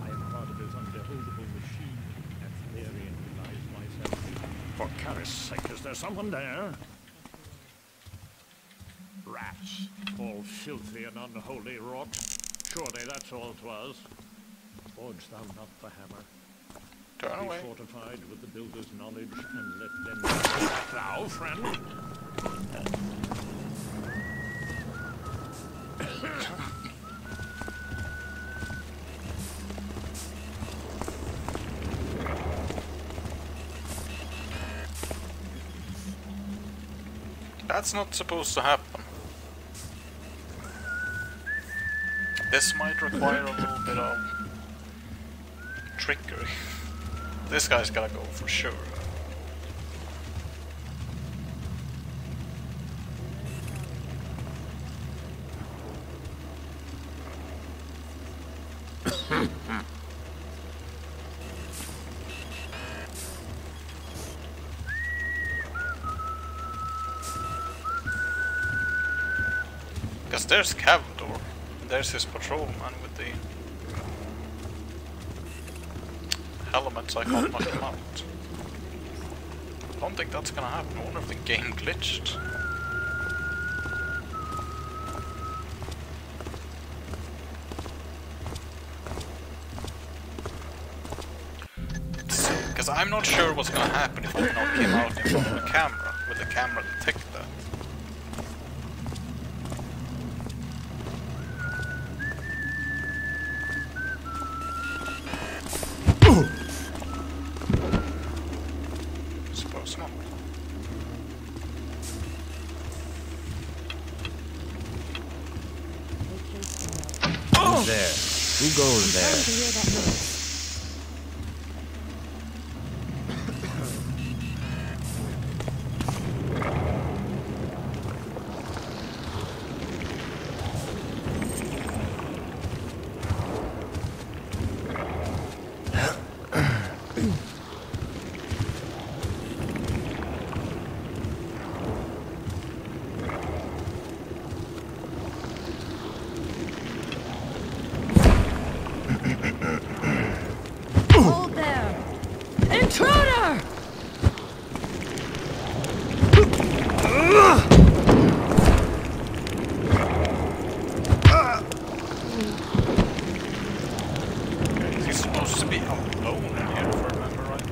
I am part of this unbeholdable machine, and therein lies my salvation. For Karis' sake, is there someone there? Rats, all filthy and unholy rot. Surely that's all 'twas. Forge thou not the hammer.
Turn
Be
away.
fortified with the builder's knowledge, and let them thou, friend.
That's not supposed to happen. This might require a little bit of trickery. This guy's gotta go for sure. Because there's Cavador. There's his patrolman with the helmets. I can't knock him out. I don't think that's gonna happen. I wonder if the game glitched. Because I'm not sure what's gonna happen if I knock him out in front of the camera. Will the camera detect that? Suppose not.
Who's there? Who goes there?
Trying to hear that noise. Hold there! Intruder!
He's supposed to be alone in here, if I remember right.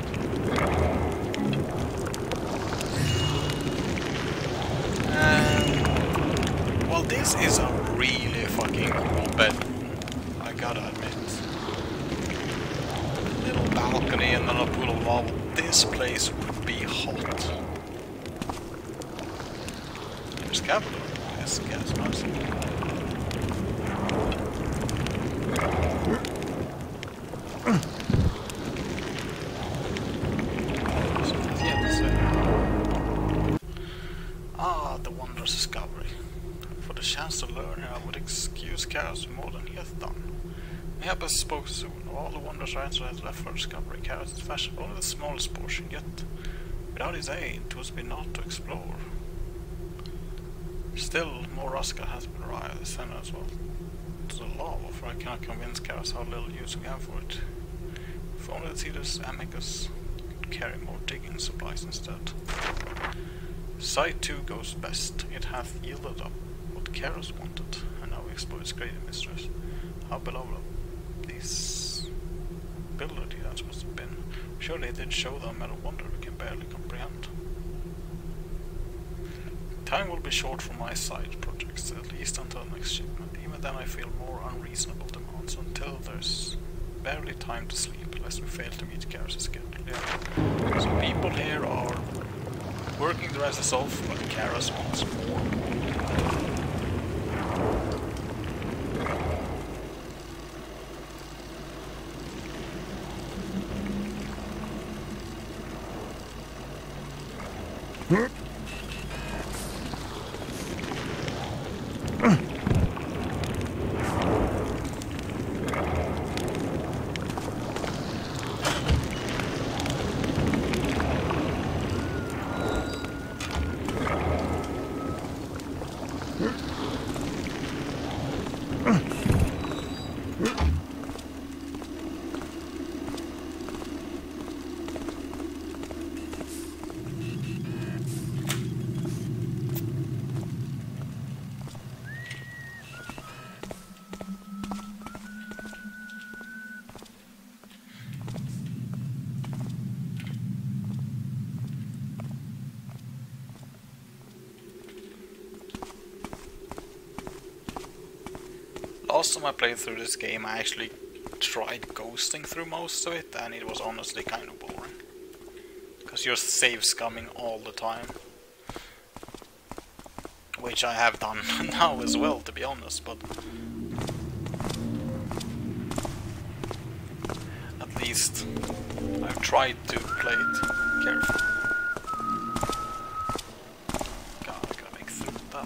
Well, this is a really fucking cool bed, I gotta admit. A little balcony and then a pool of lava. This place would be hot. There's Cavador. Yes, gas mask. The wondrous discovery. For the chance to learn here, I would excuse Garrett more than he hath done. Mayhap has spoke soon. Of all the wondrous answer has left for discovery, Garrett has fashioned only the smallest portion, yet without his aid, 'twas been naught to explore. Still, more Oscar has been arrived, sent as well to the lava, for I cannot convince Garrett how little use we have for it. If only the Cetus Amicus could carry more digging supplies instead. Site 2 goes best. It hath yielded up what Karos wanted, and now we explore its greater mysteries. How beloved of these builder details must have been. Surely it did show them a wonder we can barely comprehend. Time will be short for my side projects, at least until next shipment. Even then I feel more unreasonable demands until there's barely time to sleep, lest we fail to meet Karos' schedule. Yeah. So people here are working the rest is off, but Karos wants more. Last time I played through this game, I actually tried ghosting through most of it, and it was honestly kind of boring. Because you're save scumming all the time. Which I have done now as well, to be honest, but at least I've tried to play it carefully. God, I gotta make through that.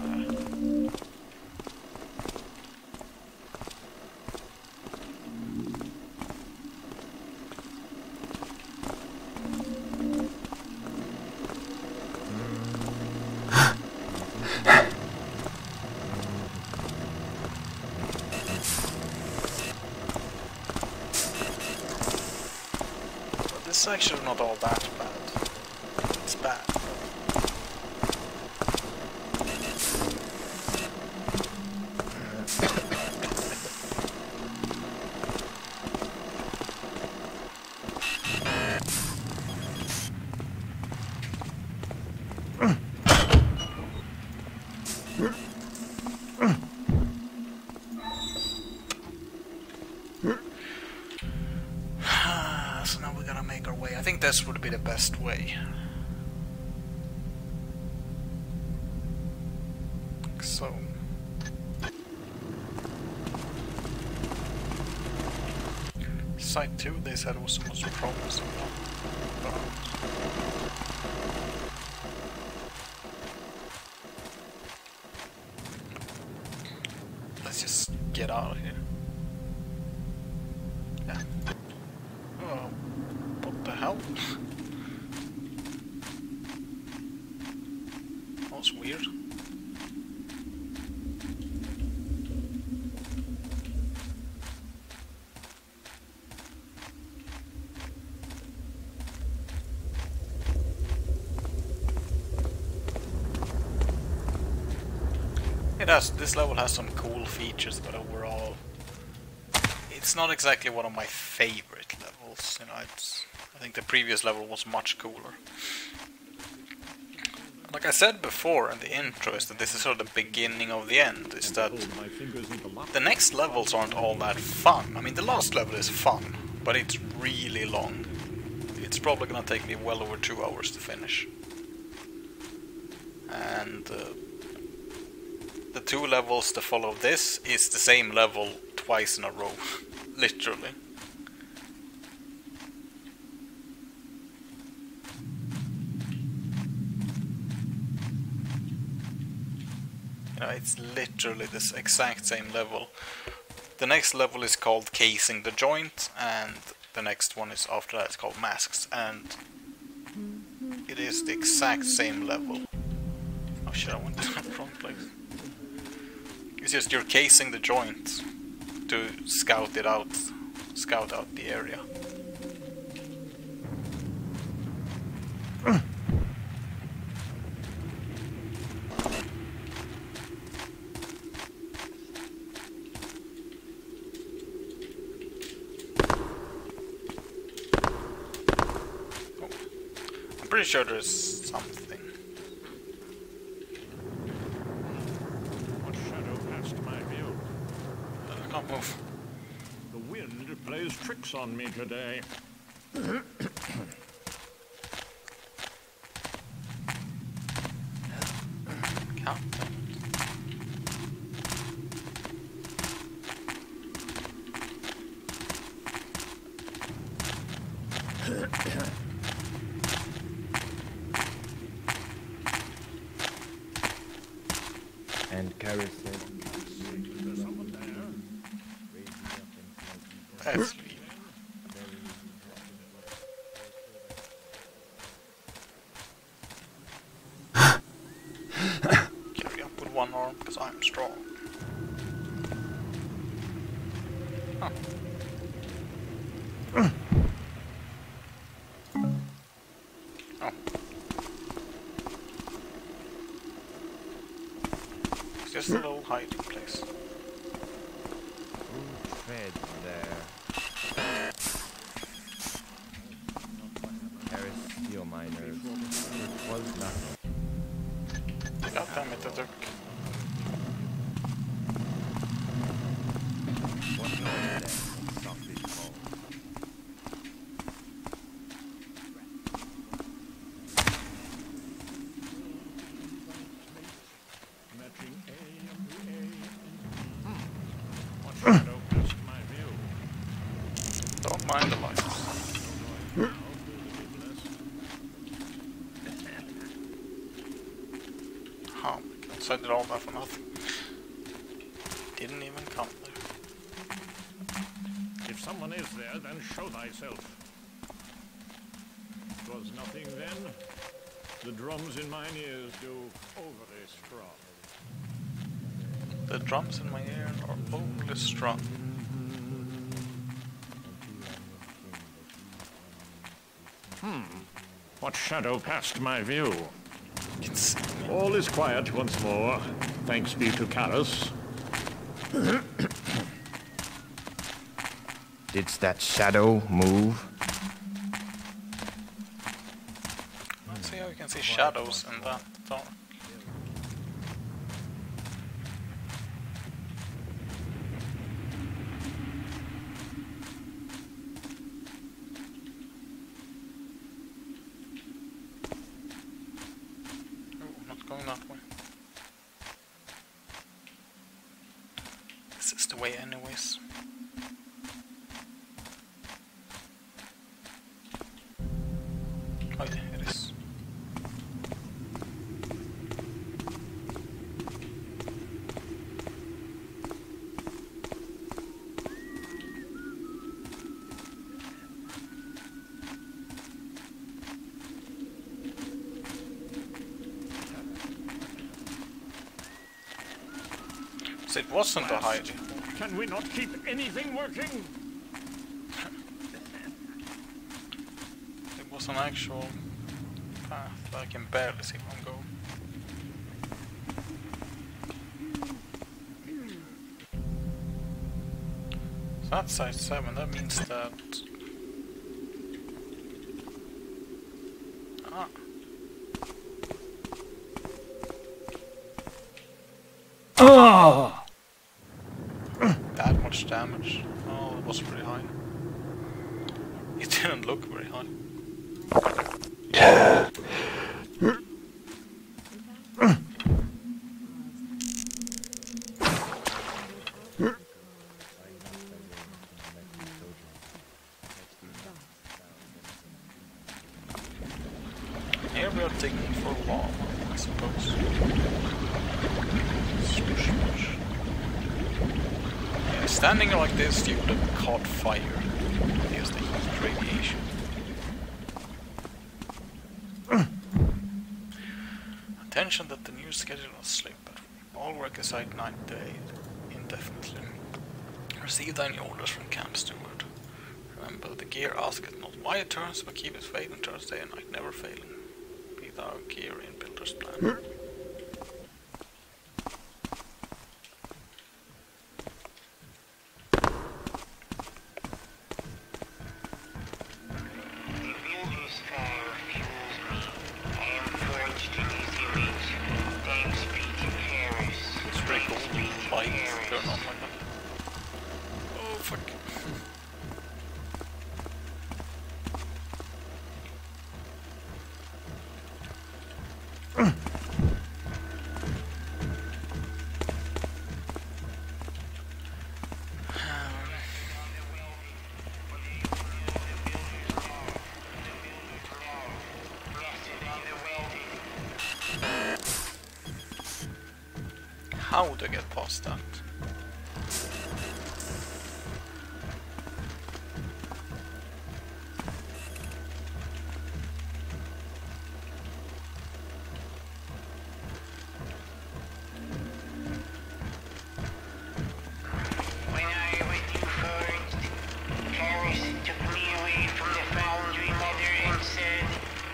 It's actually not all that bad. It's bad. So now we gotta make our way. I think this would be the best way. So Site 2 they said was the most promising one. Let's just get out of here. Yeah. Oh, what the hell? That was weird. This level has some cool features, but overall, it's not exactly one of my favorite levels. You know, I think the previous level was much cooler. Like I said before in the intro, is that this is sort of the beginning of the end. Is that the next levels aren't all that fun. I mean, the last level is fun, but it's really long. It's probably gonna take me well over 2 hours to finish. And the 2 levels that follow this is the same level twice in a row, literally. You know, it's literally this exact same level. The next level is called Casing the Joint, and the next one is after that, it's called Masks, and it is the exact same level. Oh shit, I went to the wrong place. It's just you're casing the joint to scout out the area. Oh. I'm pretty sure there's something. Move.
The wind plays tricks on me today.
And Garrett said,
Let's leave. Carry up with one arm, because I'm strong. Huh. Oh. It's just a little hiding place.
tread there. Harris steel miners. It was nothing.
God damn it, I took.
What noise then? Softly called.
Matching A and A. What shadow past my view?
Don't mind the lights. Huh, so I did all that for nothing. Didn't even come there.
If someone is there, then show thyself. 'Twas nothing then. The drums in mine ears go overly strong.
The drums in my ear are overly strong.
What shadow passed my view?
It's
All is quiet once more, thanks be to Karas.
Didst that shadow move?
Let's see how you can see shadows in that dark. Oh, not going that way. This is the way anyways. Oh yeah, it is. So it wasn't a hidey.
Can we not keep anything working?
It was an actual path. I can barely see one go. So that's side 7. That means that... Ah. That much damage. Oh, it was pretty high. It didn't look very high. Here we are digging for lava, I suppose. Swoosh, swoosh. Yeah, standing like this, you would have caught fire. Here's the heat radiation. Attention that the new schedule is slipped. All work aside 9 days, indefinitely. Receive any orders from Camp Steward. Remember, the gear asketh not why it turns, but keep its faith and turns day and night, never failing. Be thou gear in builder's plan. It's pretty cool. Lights turn on like that. Oh fuck. How to get past that?
When I with you first, Paris took me away from the foundry mother and said,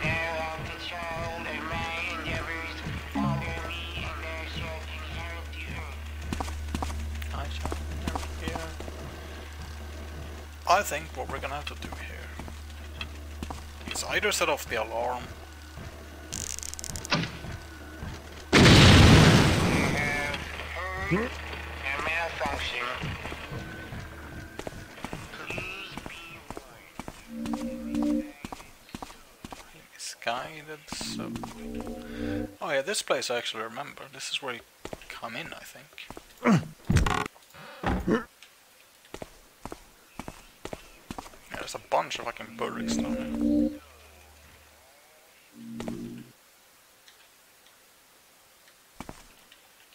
thou art the child of my endeavors, follow me and thou shalt inherit the earth.
I shall never hear. I think what we're gonna have to do here is either set off the alarm.
You have heard a malfunction. Please be warned.
It's guided, so... Oh yeah, this place I actually remember. This is where you come in, I think. There's a bunch of fucking burricks down there.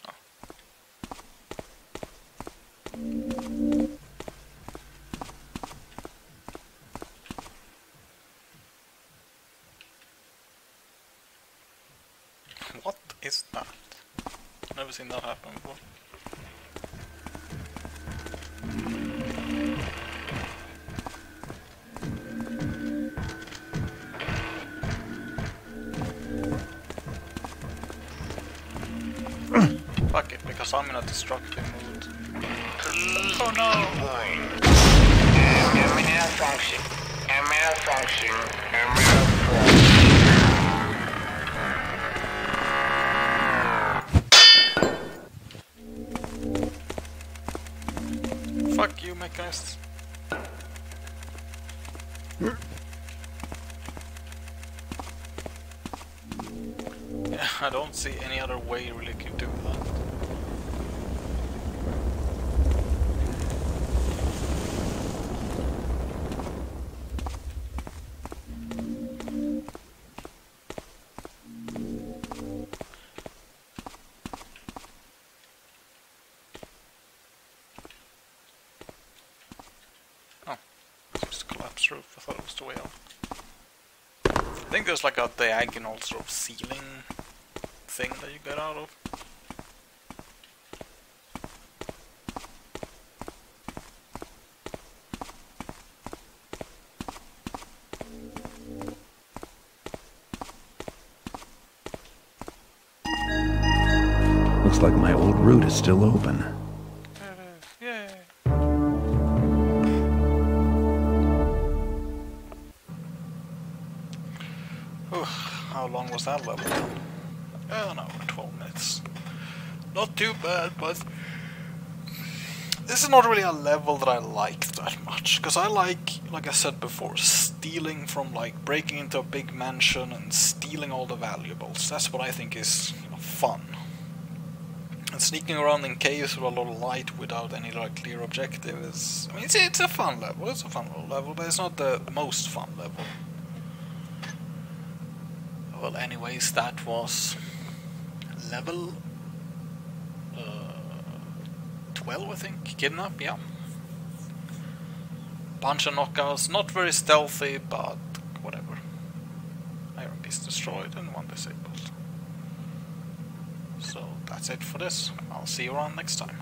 Oh. What is that? Never seen that happen before. Fuck it, because I'm in a destructive mood. Oh no!
A malfunction. A malfunction. A malfunction.
Fuck you, mechanists. Yeah, I don't see any other way you really can do that. Oh, just collapsed roof. I thought it was the way out. I think there's like a diagonal sort of ceiling thing that you get out of.
Looks like my old route is still open.
Yay! How long was that level? Oh no, 12 minutes. Not too bad, but this is not really a level that I like that much, because I like I said before, stealing from, like, breaking into a big mansion and stealing all the valuables. That's what I think is, you know, fun. And sneaking around in caves with a lot of light without any, like, clear objective is... I mean, it's a fun level, it's a fun little level, but it's not the most fun level. Well, anyways, that was level 12, I think. Kidnap, yeah. Bunch of knockouts, not very stealthy, but whatever. Iron Beast destroyed and one disabled. So that's it for this. I'll see you around next time.